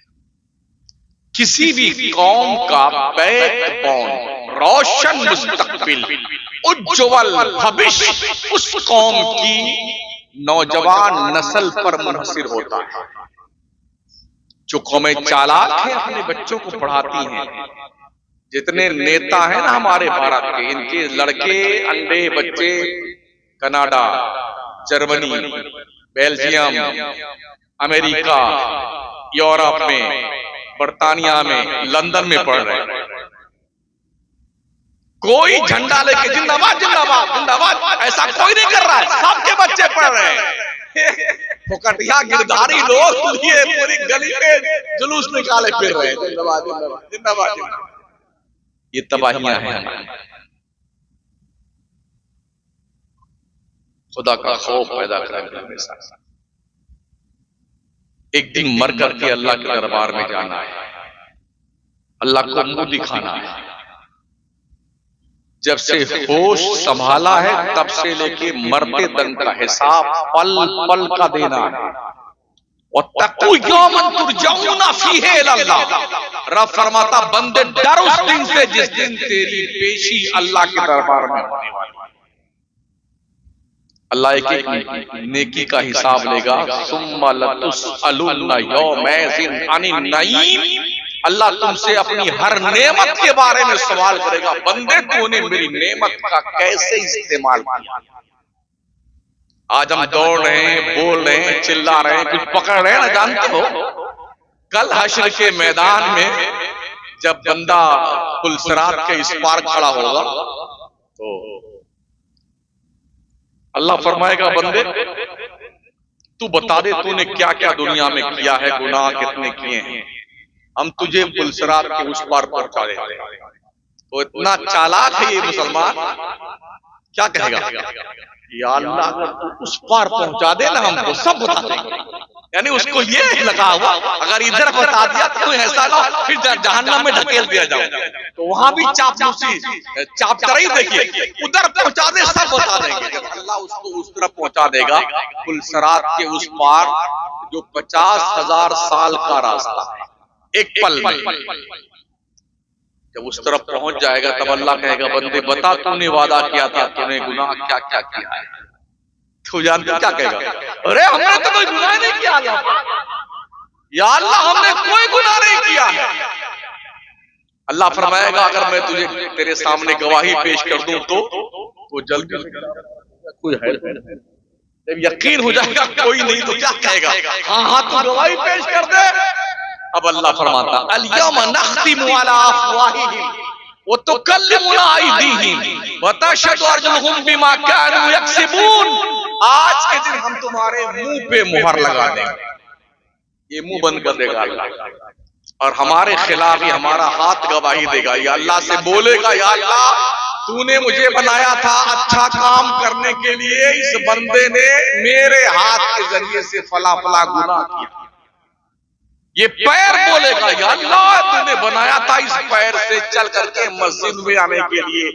Speaker 1: किसी भी कौम का बैकबोन, रोशन मुस्तकबिल, उज्जवल भविष्य उस कौम की नौजवान नस्ल पर मुनहसिर होता है। जो कौमें चालाक हैं अपने बच्चों को पढ़ाती हैं। जितने नेता हैं ना हमारे भारत के, इनके लड़के अंडे बच्चे Canada, Germany, Belgium, America, Europe में, बर्तानिया में, लंदन में पढ़ रहे हैं। कोई झंडा लेके जिंदाबाद जिंदाबाद जिंदाबाद ऐसा कोई नहीं कर रहा है, सबके बच्चे पढ़ रहे हैं। फोकटिया गिरधारी लोग लिए पूरी गली में जुलूस निकाले फिर रहे हैं, जिंदाबाद जिंदाबाद जिंदाबाद जिंदाबाद। ये तबाहियां हैं। खुदा का खौफ पैदा करें हमेशा। एक दिन मर करके अल्लाह के दरबार में जाना है, अल्लाह को मुंह दिखाना है। जब से होश संभाला है तब से लेके मरते दम का हिसाब पल पल का देना है। और तक़ू यौमन तुरजऊना फीहे इलल्लाह, रब फरमाता बंदे डर उस दिन से जिस दिन तेरी पेशी अल्लाह के दरबार में होने वाली है। अल्लाह एक नेकी का हिसाब लेगा। सुम्मा लतुसअलुन्ना यौमैज़िन अनिन नईम, अल्लाह तुमसे अपनी हर नेमत के बारे में सवाल करेगा। बंदे तूने मेरी नेमत का कैसे इस्तेमाल किया? आज हम दौड़ रहे हैं, बोल रहे हैं, चिल्ला रहे हैं, कुछ पकड़ रहे हैं ना, जानते हो कल हश्र के मैदान में जब बंदा पुलसरात के इस पार खड़ा होगा तो अल्लाह फरमाएगा बंदे तू बता दे तूने क्या क्या दुनिया में किया है, गुनाह कितने किए हैं, हम तुझे पुलसरात के उस पार पहुंचा देते हैं। तो इतना चालाक है ये मुसलमान, क्या कहेगा? या अल्लाह अगर तू उस पार पहुंचा दे ना हमको सब बता देंगे। यानी उसको ये लगा हुआ अगर इधर बता दिया तो ऐसा ना फिर जहन्नम में ढकेल दिया जाए, तो वहां भी चापलूसी चापचरई देखिए, उधर पहुंचा दे सब बता देंगे। जब अल्लाह उसको उस तरफ पहुंचा देगा पुलसरात के उस पार, जो 50,000 साल का रास्ता है एक पल में, जब उस तरफ पहुंच जाएगा तब अल्लाह कहेगा बंदे बता तूने वादा किया था, तूने गुनाह क्या क्या किया है? तू जानते क्या कहेगा? अरे हमने तो कोई गुनाह नहीं किया या अल्लाह, हमने कोई गुनाह नहीं किया है। अल्लाह फरमाएगा अगर मैं तुझे तेरे सामने गवाही पेश कर दूं तो जल्दी कोई है जब यकीन हो जाएगा कोई नहीं तो क्या कहेगा, हाँ हाँ तू गवाही पेश कर दे। अब अल्लाह फरमाता अल-यौमा नख्तिमु अला अफ़वाहिहिम व तुकल्लिमुना अयदीहिम व तशहदु अर्जुलुहुम बिमा कानू यक्सिबून। आज के दिन हम तुम्हारे मुंह पे मुहर लगा देंगे, ये मुंह बंद कर देगा अल्लाह, और हमारे खिलाफ ही हमारा हाथ गवाही देगा। या अल्लाह से बोलेगा, या अल्लाह तूने मुझे बनाया था अच्छा काम करने के लिए, इस बंदे ने मेरे हाथ के जरिए से फला फला गुनाह किया। ये पैर बोलेगा, या अल्लाह तूने बनाया था इस पैर से चल करके मस्जिद में आने के लिए,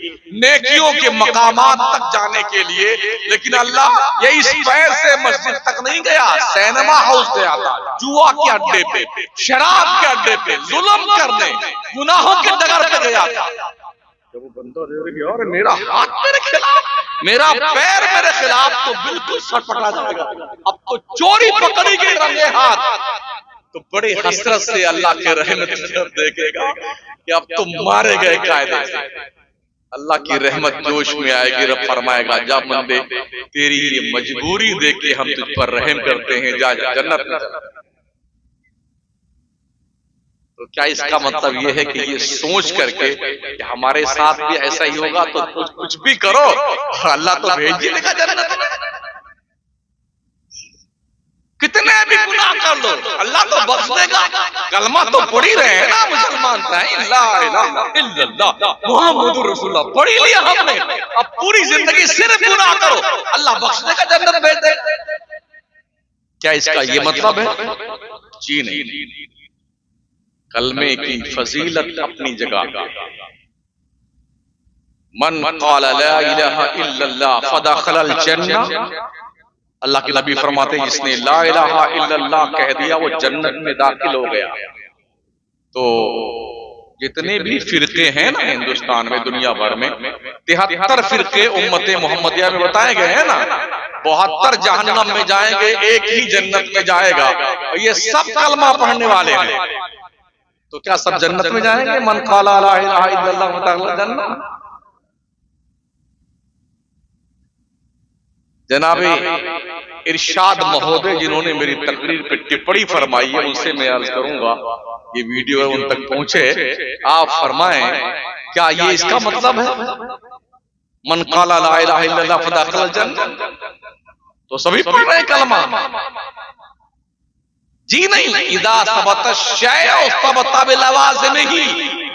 Speaker 1: नेकियों के मकामात तक जाने के लिए, लेकिन अल्लाह ये इस पैर से मस्जिद तक नहीं गया, सिनेमा हाउस गया था, जुआ के अड्डे पे, शराब के अड्डे पे, जुल्म करने, गुनाहों के डगर पे गया था। जब वो बंदा देखेगा और मेरा हाथ मेरे खिलाफ, मेरा पैर मेरे खिलाफ, तो बिल्कुल सटपटा जाएगा। अब तो चोरी पकड़ी गई रंगे हाथ, तो बड़े हसरत से अल्लाह के रहमत की तरफ देखेगा कि अब तो मारे गए कायदे से। अल्लाह की रहमत जोश में आएगी, रब फरमाएगा जा बंदे तेरी ये मजबूरी देख के हम तुझ पर रहम करते हैं, जा जन्नत में जा। तो क्या इसका मतलब ये है कि ये सोच करके कि हमारे साथ भी ऐसा ही होगा तो कुछ भी करो अल्लाह तो भेज ही देगा जन्नत में। कितने भी गुनाह कर लो अल्लाह तो बख्श देगा। कलमा तो पढ़ी रहे हैं ना मुसलमान, ला इलाहा इल्लल्लाह मुहम्मदुर रसूलुल्लाह पढ़ी लिया हमने, अब पूरी जिंदगी सिर्फ गुनाह करो अल्लाह बख्श देगा, जन्नत भेज देगा। क्या इसका ये मतलब है? जी नहीं। कलमे की फजीलत अपनी जगह, मन क़ाला ला इलाहा इल्लल्लाह फदखलल जन्नह, अल्लाह के नबी फरमाते हैं जिसने ला इलाहा इल्लल्लाह कह दिया वो जन्नत में दाखिल हो गया। तो जितने भी फिरके हैं ना हिंदुस्तान में, दुनिया भर में 73 फिरके उम्मत मोहम्मदिया में बताए गए हैं ना, 72 जहन्नम में जाएंगे, एक ही जन्नत में जाएगा। और ये सब कलमा पढ़ने वाले हैं, तो क्या सब जन्नत में जाएंगे? मन क़ाला ला इलाहा इल्लल्लाह फदखलल जन्नह। जनाबे इरशाद महोदय जिन्होंने मेरी तकरीर पे टिप्पणी फरमाई है, उनसे मैं अर्ज करूंगा ये वीडियो उन तक पहुंचे, आप फरमाएं क्या ये इसका मतलब है मन क़ाला ला इलाहा इल्लल्लाह फदखलल जन्नह? तो सभी पढ़ रहे हैं कलमा? जी नहीं। इदा सबत शय सबता बिलवाज़िमिही,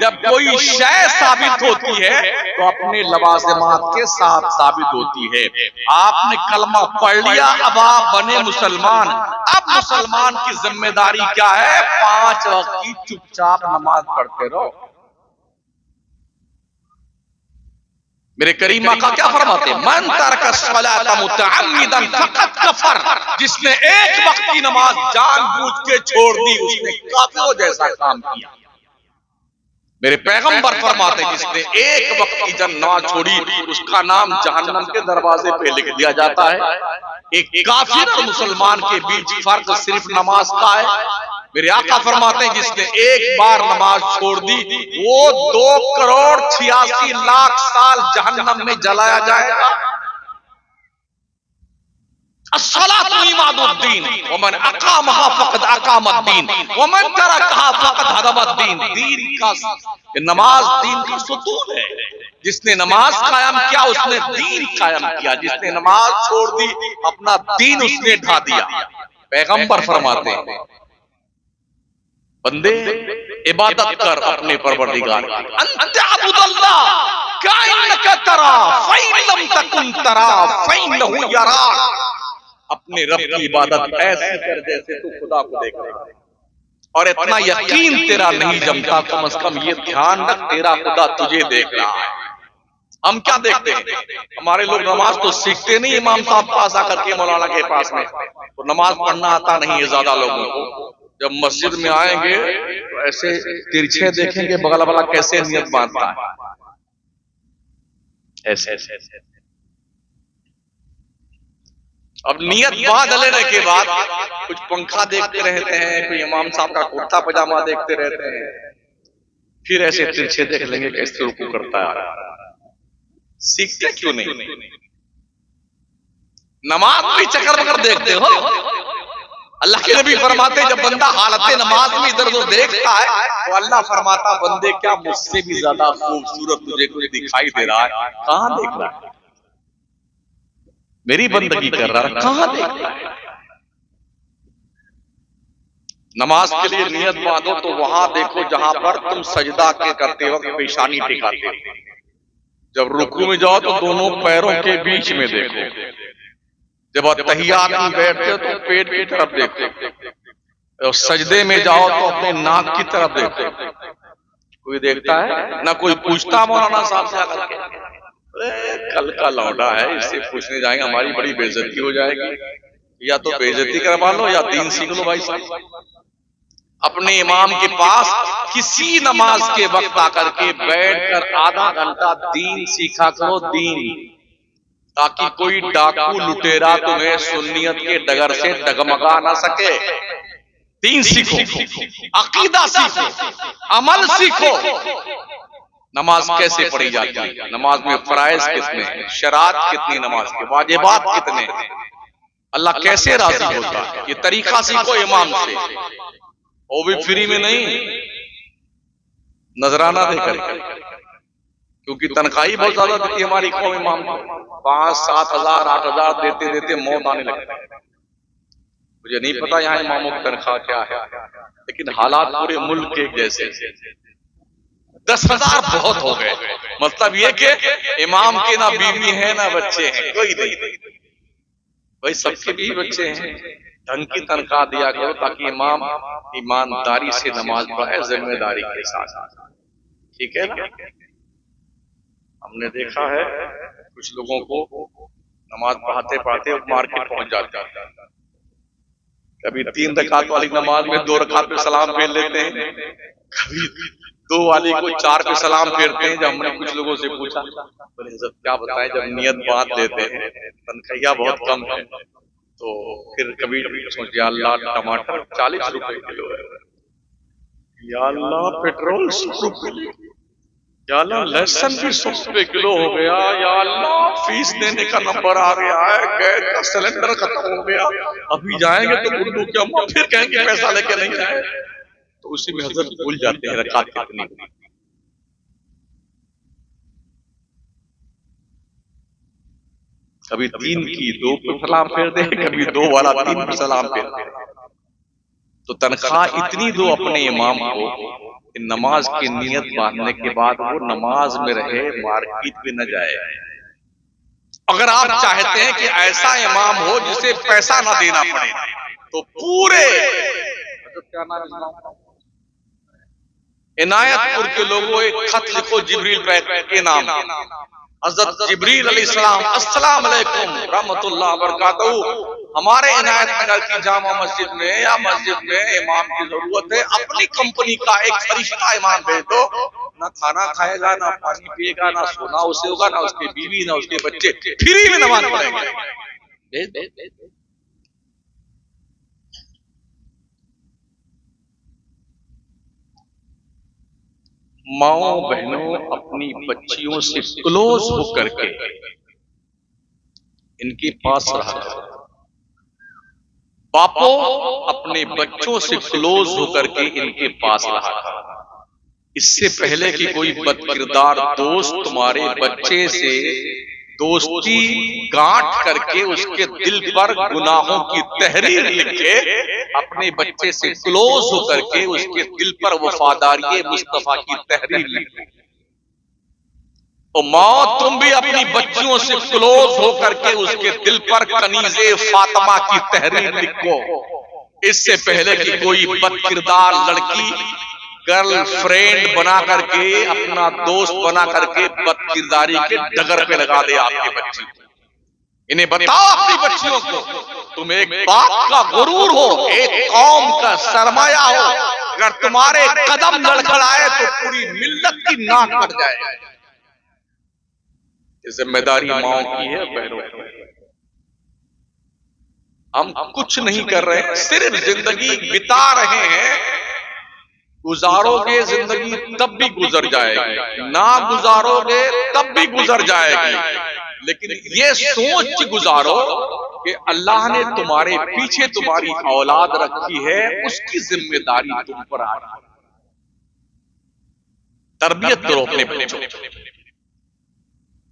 Speaker 1: जब कोई शय साबित होती है तो अपने लवाज़िमात के साथ साबित होती है। आपने कलमा पढ़ लिया, अब आप बने मुसलमान। अब मुसलमान की जिम्मेदारी क्या है? 5 वक्त की चुपचाप नमाज पढ़ते रहो। मेरे करीम आका क्या फरमाते? मन तरक सलाता मुतअम्मिदन फकत कफर, जिसने एक वक्त की नमाज जानबूझ के छोड़ दी उसने काफिरों जैसा काम किया। मेरे पैगंबर फरमाते जिसने एक वक्त की जब नमाज छोड़ी उसका नाम जहन्नम के दरवाजे पे लिख दिया जाता है। एक काफिर और मुसलमान के बीच फर्क सिर्फ नमाज का है। मेरे आका फरमाते हैं जिसने एक बार नमाज छोड़ दी वो 2,86,00,000 साल जहन्नम में जलाया जाएगा। अस्सलातु इमादुद्दीन व मन अकामहा फक़द अकामद्दीन व मन तरकहा फक़द हदमद्दीन। दीन का नमाज दीन का सुतून है। जिसने नमाज कायम किया उसने दीन कायम किया, जिसने नमाज छोड़ दी अपना दीन उसने ढा दिया। पैगंबर फरमाते हैं बंदे इबादत कर अपने परवरदिगार की, अंत अबुदल्लाह काइन्नका तरा फ़इन लम तकुन तरा फ़इन्नहु यराक। अपने रब की इबादत ऐसी कर जैसे तू खुदा को देख रहा है। और इतना यकीन तेरा नहीं जमता, कम से कम ये ध्यान रख तेरा खुदा तुझे देख रहा है। हम क्या देखते हैं? हमारे लोग नमाज तो सीखते नहीं इमाम साहब पास आकर के, मौलाना के पास में, तो नमाज पढ़ना आता नहीं है ज्यादा लोगों को। जब मस्जिद में आएंगे तो ऐसे तिरछे देखेंगे बगल वाला कैसे नियत बांधता है, ऐसे ऐसे। अब नियत बांध लेने के बाद कुछ पंखा देखते रहते हैं, कोई इमाम साहब का कुर्ता पजामा देखते रहते हैं, फिर ऐसे तिरछे देख लेंगे कैसे रुकू करता है। सीखते क्यों नहीं? नमाज भी चक्कर मकर देखते हो। अल्लाह के नबी फरमाते जब बंदा हालत नमाज में इधर उधर देखता है तो अल्लाह फरमाता बंदे क्या मुझसे भी ज्यादा खूबसूरत तुझे कुछ दिखाई दे रहा है? कहां देख रहा है? मेरी बंदगी कर रहा है, कहां देख रहा है? नमाज के लिए नियत बांधो तो वहां देखो जहां पर तुम सजदा के करते वक्त पेशानी टिकाते हो। जब रुकू में जाओ तो दोनों पैरों के बीच में देखो। जब तहियात में बैठते हो तो पेट की तरफ देखो। और सजदे में जाओ तो अपने नाक की तरफ देखो। कोई देखता है ना, कोई पूछता मौलाना साहब से आकर के कल का लौंडा है, इससे पूछने जाएंगे हमारी बड़ी बेइज्जती हो जाएगी। या तो बेइज्जती करवा लो या दीन सीख लो भाई साहब। अपने इमाम के पास किसी नमाज के वक्त आकर के बैठकर आधा घंटा दीन सीखा करो, दीन, ताकि कोई डाकू लुटेरा तुम्हें सुन्नियत के डगर से डगमगा ना सके। दीन सीखो, अकीदा सीखो, अमल सीखो। नमाज कैसे पढ़ी जाती है, नमाज में फराइज कितने हैं, शरात कितनी, नमाज के वाजिबात कितने, अल्लाह कैसे राजी होता है, ये तरीका सीखो इमाम से। वो भी फ्री में नहीं, नजराना देकर, क्योंकि तनख्वाही बहुत ज्यादा देती है हमारी कौम इमाम को। 5-7 हजार 8 हजार देते देते मौत आने लगती है। मुझे नहीं पता यहाँ इमामों की तनख्वाह क्या है, लेकिन हालात पूरे मुल्क के जैसे। 10,000 बहुत हो गए। मतलब ये कि इमाम के ना बीवी है ना बच्चे हैं, कोई नहीं, भाई सबके भी बच्चे हैं। ढंग की तनख्वाह दिया करो ताकि इमाम ईमानदारी से नमाज पढ़े, जिम्मेदारी के साथ। ठीक है ना? हमने देखा है कुछ लोगों को नमाज पढ़ाते पढ़ाते मार्केट पहुंच जाते हैं। कभी 3 रकात वाली नमाज में 2 रकात पे सलाम फेर लेते हैं, कभी 2 वाली को 4 पे सलाम फेरते हैं। जब हमने कुछ लोगों से पूछा, बोले हज़रत क्या बताएं, जब नियत बांध देते हैं, तनख्वाह बहुत कम है, तो फिर कभी सोच, या अल्लाह टमाटर 40 रुपए किलो है, या अल्लाह पेट्रोल 100 रुपए, या अल्लाह लहसुन भी 100 रुपए किलो हो गया, या अल्लाह फीस देने का नंबर आ गया है, गैस का सिलेंडर खत्म हो गया, अभी जाएंगे तो गुड्डू क्या फिर कहेंगे पैसा लेके नहीं आए। तो उसी में हजरत भूल जाते हैं रकात कितनी। कभी 3 की 2 पे सलाम फेर दे, कभी 2 वाला 3 पे सलाम फेर दे। तो तनख्वाह इतनी दो अपने इमाम को, नमाज की नियत बांधने के बाद वो नमाज में रहे, मार्केट में न जाए। अगर आप चाहते हैं कि ऐसा इमाम हो जिसे पैसा ना देना पड़े, तो पूरे इनायतपुर के लोगों एक खत लिखो जिब्रील के नाम, हज़रत जिब्रील अलैहिस्सलाम अस्सलाम अलैकुम रहमतुल्लाह बरकातहू, हमारे इनायत नगर की जामा मस्जिद में या मस्जिद में इमाम की जरूरत है, अपनी कंपनी का एक फरिश्ता इमाम भेज दो। ना खाना खाएगा, ना पानी पिएगा, ना सोना उसे होगा, ना उसकी बीवी, ना उसके बच्चे, फ्री में नमाज पढ़ेंगे। माओ बहनों, अपनी बच्चियों से क्लोज होकर के इनके पास रहा करो। बापो, अपने बच्चों से क्लोज होकर के इनके पास रहा करो। इससे पहले कि कोई बदकिरदार दोस्त तुम्हारे बच्चे से दोस्ती गांठ करके उसके दिल पर गुनाहों की तहरीर लिखे, अपने बच्चे से क्लोज होकर के उसके दिल पर वफादारी मुस्तफा की तहरीर लिखे। तो माँ, तुम भी अपनी बच्चियों से क्लोज होकर के उसके दिल पर कनीज़े फातिमा की तहरीर लिखो। इससे पहले कि कोई बदकिरदार लड़की गर्लफ्रेंड बना करके, अपना दोस्त बना करके बदकिरदारी के डगर पे लगा दे आपके बच्चे। इन्हें बताओ अपनी बच्चियों को, तुम एक बाप का गुरूर हो, एक कौम का सरमाया हो। अगर तुम्हारे कदम लड़खड़ाए तो पूरी मिल्लत की नाक कट जाए। ये जिम्मेदारी माओ की है, बहनों। हम कुछ नहीं कर रहे हैं, सिर्फ जिंदगी बिता रहे हैं। गुजारोगे जिंदगी तब भी गुजर जाएगी, ना गुजारोगे तब भी गुजर जाएगी। लेकिन ये सोच गुजारो कि अल्लाह ने तुम्हारे पीछे तुम्हारी औलाद रखी है, उसकी जिम्मेदारी तुम पर आ रही है। तरबियत करो अपने बच्चों की।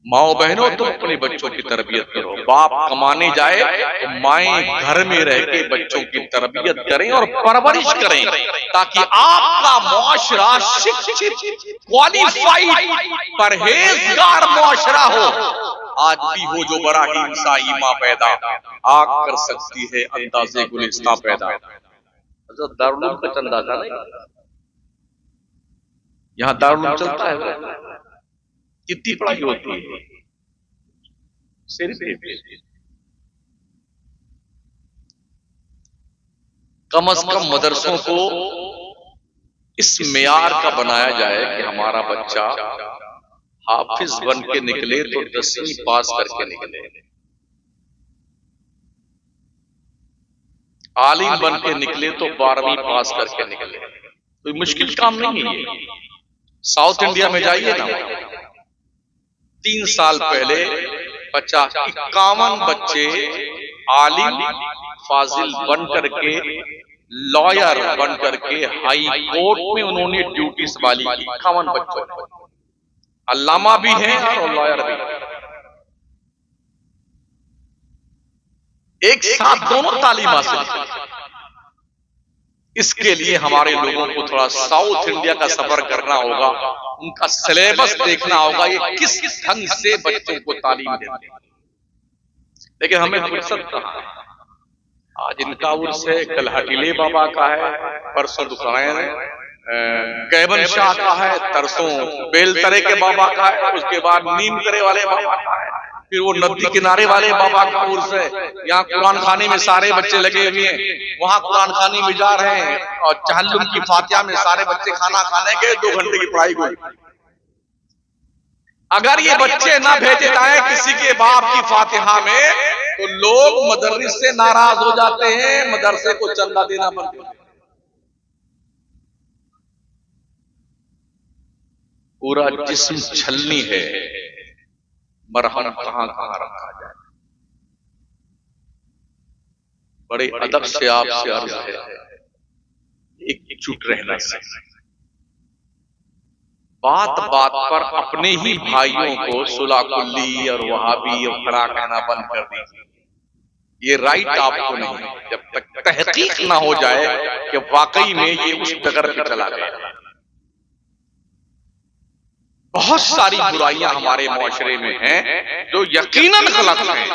Speaker 1: माओ बहनों, तुम अपने बच्चों की तरबियत करो। बाप कमाने जाए तो माएं घर में रह के बच्चों की तरबियत करें और परवरिश करें, ताकि आपका मुआशरा शिक्षित, क्वालिफाइड, परहेजगार मुआशरा हो। आज भी हो जो बराहीम साई माँ पैदा, आग कर सकती है अंदाजे गुलिस्तां पैदा। दारुल उलूम का चंदा था नहीं, यहाँ दारुल उलूम चलता है। कितनी पढ़ाई होती है, सिर्फ कम से कम मदरसों को इस मेयार का बनाया जाए कि हमारा बच्चा हाफिज बन के निकले तो 10वीं पास करके निकले, आलिम बन के निकले तो 12वीं पास करके निकले। कोई मुश्किल काम नहीं है ये। साउथ इंडिया में जाइए ना, 3 साल पहले 51 बच्चे आलिम फाजिल बन करके, लॉयर बन करके हाई कोर्ट में उन्होंने ड्यूटी संभाली। 51 बच्चों, अल्लामा भी हैं और लॉयर भी, एक साथ दोनों तालीम हासिल। इसके लिए हमारे लोगों को थोड़ा साउथ इंडिया का सफर करना होगा, उनका सिलेबस देखना होगा, ये किस ढंग से बच्चों को तालीम देते हैं। लेकिन हमें फुर्सत कहाँ है। आज इनका उर्स है, कल हटीले बाबा का है, परसों दुकान कैबन शाह का है, तरसों बेलतरे के बाबा का है, उसके बाद नीम करे वाले बाबा का है, फिर वो नदी किनारे वाले बाबा का उर्स है। यहाँ कुरान खाने में सारे बच्चे लगे हुए हैं, वहाँ कुरान खाने में जा रहे हैं, और चहल्लुम की फातिहा में सारे बच्चे खाना खाने के 2 घंटे की पढ़ाई हुई। अगर ये बच्चे ना भेजे जाए किसी के बाप की फातिहा में, तो लोग मदरसे से नाराज हो जाते हैं, मदरसे को चंदा देना पड़ता है। पूरा जिस्म छलनी है, मरहम कहां कहां रखा जाए। बड़े अदब से आपसे अर्ज है, एकजुट रहना चाहिए। बात बात पर अपने ही भाइयों को सुलाकुल्ली और वहाबी और फला कहना बंद कर दीजिए। ये राइट आपको नहीं, जब तक तहकीक ना हो जाए कि वाकई में ये उस डगर पे चला गया। बहुत सारी बुराइयां हमारे मुआशरे में हैं जो यकीनन गलत हैं,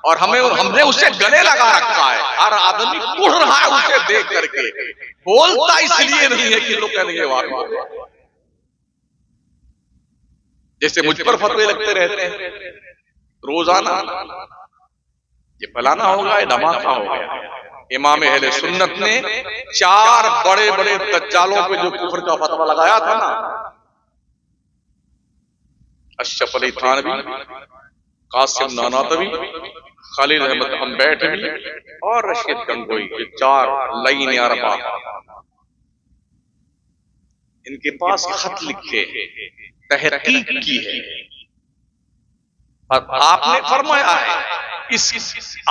Speaker 1: और हमने उसे गले लगा रखा है। हर आदमी उड़ रहा है उसे देख करके, बोलता इसलिए नहीं है कि लोग कहेंगे वाह। जैसे मुझ पर फतवे लगते रहते हैं रोजाना, ये फलाना होगा, ये धमाका हो गया। इमाम अहले सुन्नत ने 4 बड़े बड़े दज्जालों पे जो कुफ्र का फतवा लगाया था ना, अशरफ अली थानवी, कासिम नानातवी, खालिद अहमद अम्बेटवी और रशीद गंगोई, ये 4 लाइन अरबा, इनके पास खत लिखे, तहकीक की है, और आपने फरमाया है इस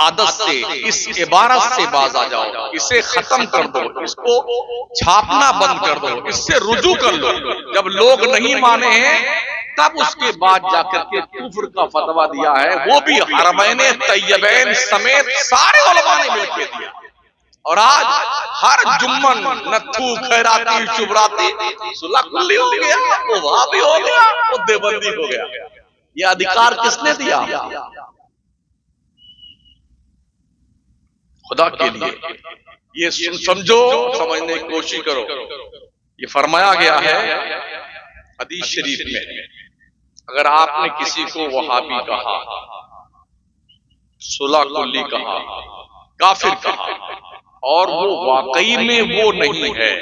Speaker 1: आदत से, इस इबारत से बाज आ जाओ, इसे खत्म कर दो, इसको छापना बंद कर दो, इससे रुजू कर लो। जब लोग नहीं माने हैं, तब उसके बाद जाकर के कुफ्र का फतवा दिया है, वो भी हरमैन तैयबैन समेत सारे उलमा ने मिलकर दिया। और आज हर जुम्मन, नत्थू, खैराती, शुभराती सुलकुल्ली हो गया, वो वहाबी हो गया, वो देवबंदी हो गया। ये अधिकार किसने दिया? खुदा के लिए ये समझो, समझने की कोशिश करो। ये फरमाया गया है हदीस शरीफ में, अगर आपने किसी को वहाबी कहा, सुलकुल्ली कहा, काफिर कहा, और वो वाकई में वो नहीं है,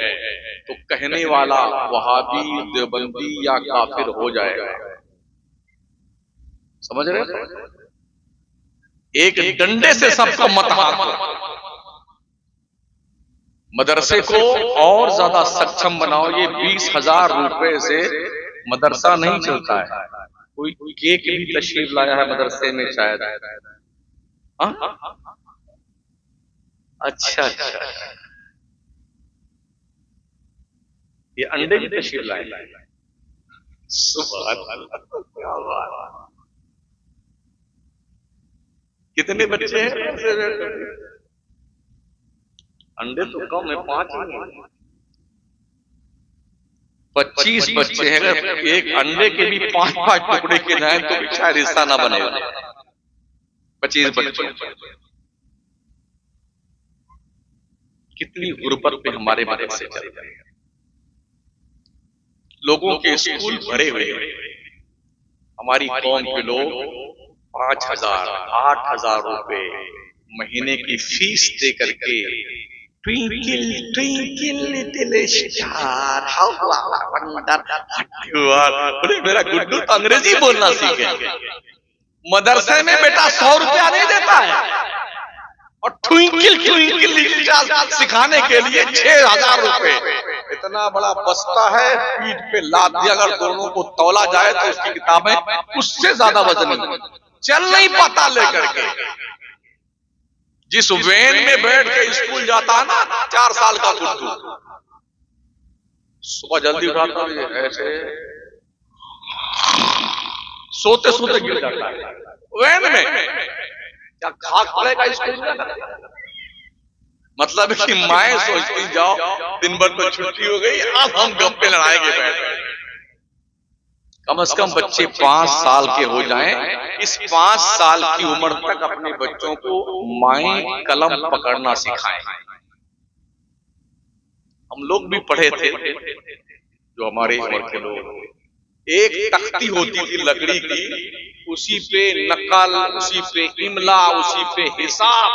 Speaker 1: तो कहने वाला वहाबी, देवबंदी या काफिर हो जाएगा। समझ रहे? एक डंडे से सबको मत हारो। मदरसे को और ज्यादा सक्षम बनाओ। ये 20,000 रुपए से मदरसा नहीं चलता है। कोई केक भी तशरीफ लाया है मदरसे में शायद, हाँ? अच्छा अच्छा, ये अंडे भी तशरीफ लाए। सुभान अल्लाह, क्या बात है। कितने बच्चे हैं? अंडे तो कम है, 5 ही हैं। 25 बच्चे हैं। अगर एक अंडे के भी 5-5 टुकड़े के जाए तो भी शायद हिस्सा ना बने। 25 बच्चे। कितनी गुर्बत पे हमारे मदरसे चल रहे हैं। लोगों के स्कूल भरे हुए हैं। हमारी कौम के लोग 5,000 8,000 रुपए महीने की फीस दे करके twinkle twinkle little star how I wonder what you are. बोले मेरा गुड्डू तो अंग्रेजी बोलना सीखे। मदरसे में बेटा 100 रुपया नहीं देता है और ट्विंकल ट्विंकल लिटिल स्टार सिखाने के लिए 6,000 रुपए। इतना बड़ा बस्ता है, पीठ पे लाद दिया अगर दोनों को तौला जाए तो उसकी किताबें उससे ज्यादा वजनी, चल नहीं पाता लेकर के। जिस वैन में बैठ के स्कूल जाता है ना 4 साल का गुड्डू, सुबह जल्दी उठाता है ऐसे, सोते सोते गिर जाता है वैन में। क्या खाक पड़ेगा स्कूल में? मतलब कि माए सोचती जाओ दिन भर तो छुट्टी हो गई, अब हम गप्पे लड़ाएंगे बैठ। कम से कम बच्चे 5 साल के हो जाएं, इस 5 साल की उम्र तक अपने बच्चों को माएं कलम पकड़ना सिखाएं। हम लोग भी पढ़े थे, जो हमारे उम्र के लोग, एक तख्ती होती थी लकड़ी की, उसी पे नकल, उसी पे इमला, उसी पे हिसाब,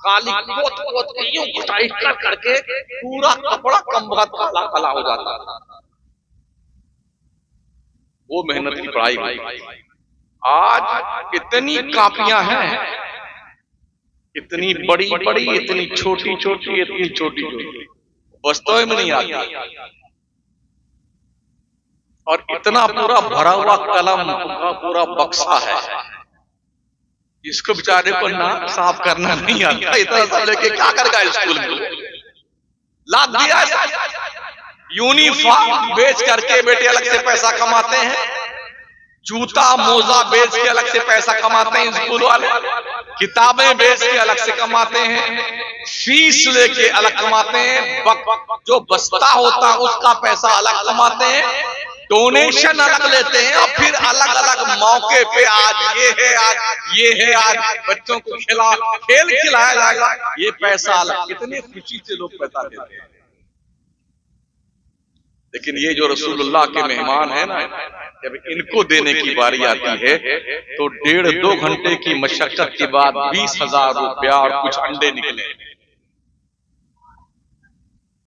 Speaker 1: काली पोत पोत के यूं घुटाई कर करके पूरा कपड़ा कमबख्त काला काला हो जाता था। वो मेहनत की पढ़ाई हुई। आज इतनी कापियां हैं, इतनी बड़ी बड़ी, इतनी छोटी छोटी, इतनी छोटी छोटी, वास्तव में नहीं आती। और इतना पूरा भरा हुआ कलम का पूरा बक्सा है, इसको बेचारे को ना साफ करना नहीं आता। इतना सब लेके क्या करेगा स्कूल में? लाद दिया। यूनिफॉर्म बेच करके बेटे अलग से पैसा कमाते हैं, जूता मोजा बेच के अलग से पैसा कमाते हैं स्कूल वाले, किताबें बेच के अलग से कमाते हैं, फीस लेके अलग कमाते हैं, जो बस्ता होता है उसका पैसा अलग कमाते हैं, डोनेशन अलग लेते हैं, और फिर अलग अलग मौके पे आज ये है, आज ये है, आज बच्चों को खेल खिलाया जाएगा, ये पैसा अलग। कितनी खुशी से लोग पैसा देते हैं। लेकिन ये जो रसूलुल्लाह के मेहमान है ना, जब इनको देने की बारी आती है तो 1.5-2 घंटे की मशक्कत के बाद 20,000 रुपया और कुछ अंडे निकले।